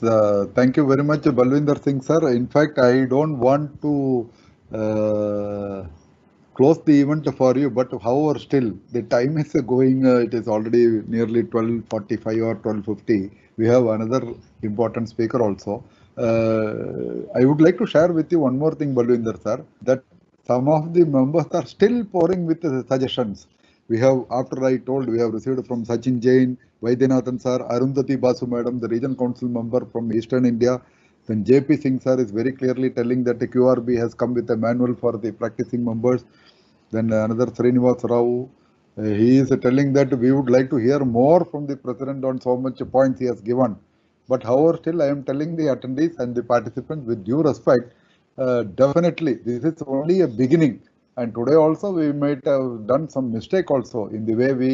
thank you very much, Balwinder Singh sir. In fact, I don't want to close the event for you, but however, still the time is going. It is already nearly 12:45 or 12:50. We have another important speaker also. I would like to share with you one more thing, Balwinder sir, that some of the members are still pouring with suggestions. We have, after I told, we have received from Sachin Jain, Vaidyanathan sir, Arundhati Basu madam, the region council member from Eastern India. Then JP Singh sir is very clearly telling that the QRB has come with a manual for the practicing members. Then another Srinivas Rao, he is telling that we would like to hear more from the president on so much points he has given. But however, still I am telling the attendees and the participants with due respect, definitely this is only a beginning. And today also we might have done some mistake also in the way we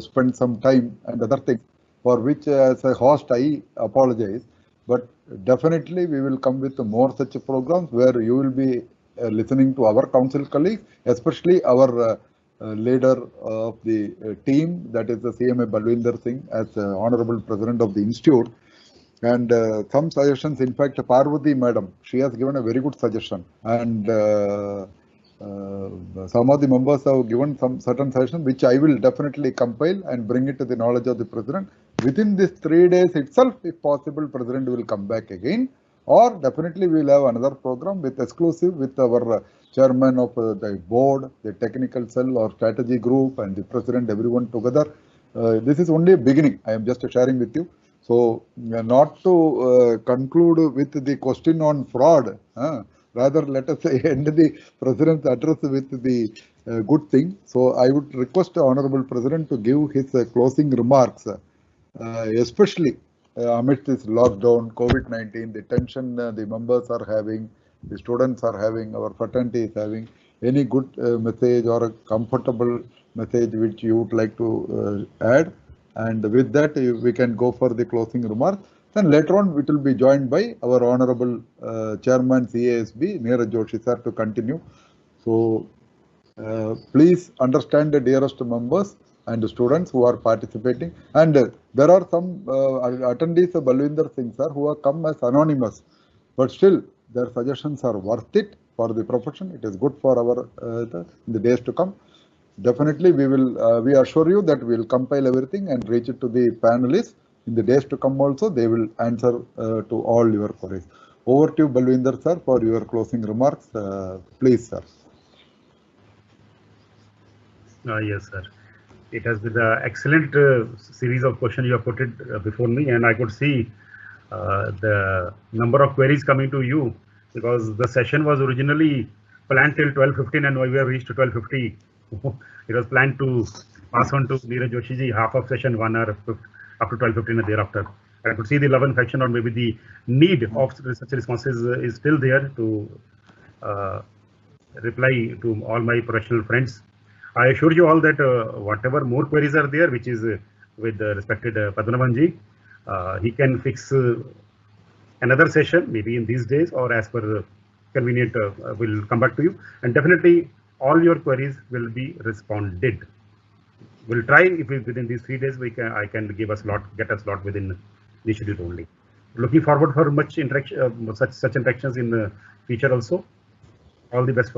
spend some time and other things, for which as a host I apologize. But definitely we will come with more such programs where you will be listening to our council colleagues, especially our leader of the team, that is the CMA Balwinder Singh, as Honorable President of the Institute. And some suggestions, in fact, Parvati madam, she has given a very good suggestion. And some of the members have given some certain suggestions, which I will definitely compile and bring it to the knowledge of the President. Within these 3 days itself, if possible, President will come back again. Or definitely we will have another program with exclusive with our chairman of the board, the technical cell or strategy group, and the President, everyone together. This is only a beginning. I am just sharing with you. So not to conclude with the question on fraud, rather let us end the President's address with the good thing. So I would request the Honorable President to give his closing remarks, especially amidst this lockdown, COVID-19, the tension the members are having, the students are having, our fraternity is having. Any good message or a comfortable message which you would like to add? And with that, we can go for the closing remarks. Then later on, it will be joined by our Honorable Chairman CASB, Neeraj Joshi sir, to continue. So please understand the dearest members and students who are participating. And there are some attendees of Balwinder Singh sir who have come as anonymous, but still their suggestions are worth it for the profession. It is good for our in the days to come. Definitely we will, we assure you that we will compile everything and reach it to the panelists. In the days to come also, they will answer to all your queries. Over to Balwinder sir for your closing remarks. Please, sir. Yes, sir. It has been an excellent series of questions you have put it before me, and I could see the number of queries coming to you, because the session was originally planned till 12:15 and we have reached to 12:50. It was planned to pass on to Neeraj Joshi ji half of session 1 hour up to 12:15 and thereafter. I could see the love and affection, or maybe the need of such responses is still there to reply to all my professional friends. I assure you all that whatever more queries are there, which is with the respected Padmanabhan ji, he can fix another session, maybe in these days, or as per convenient, will come back to you. And definitely all your queries will be responded. We'll try, if within these 3 days I can give a slot, get a slot within the schedule only. Looking forward for much interaction, such interactions in the future also. All the best for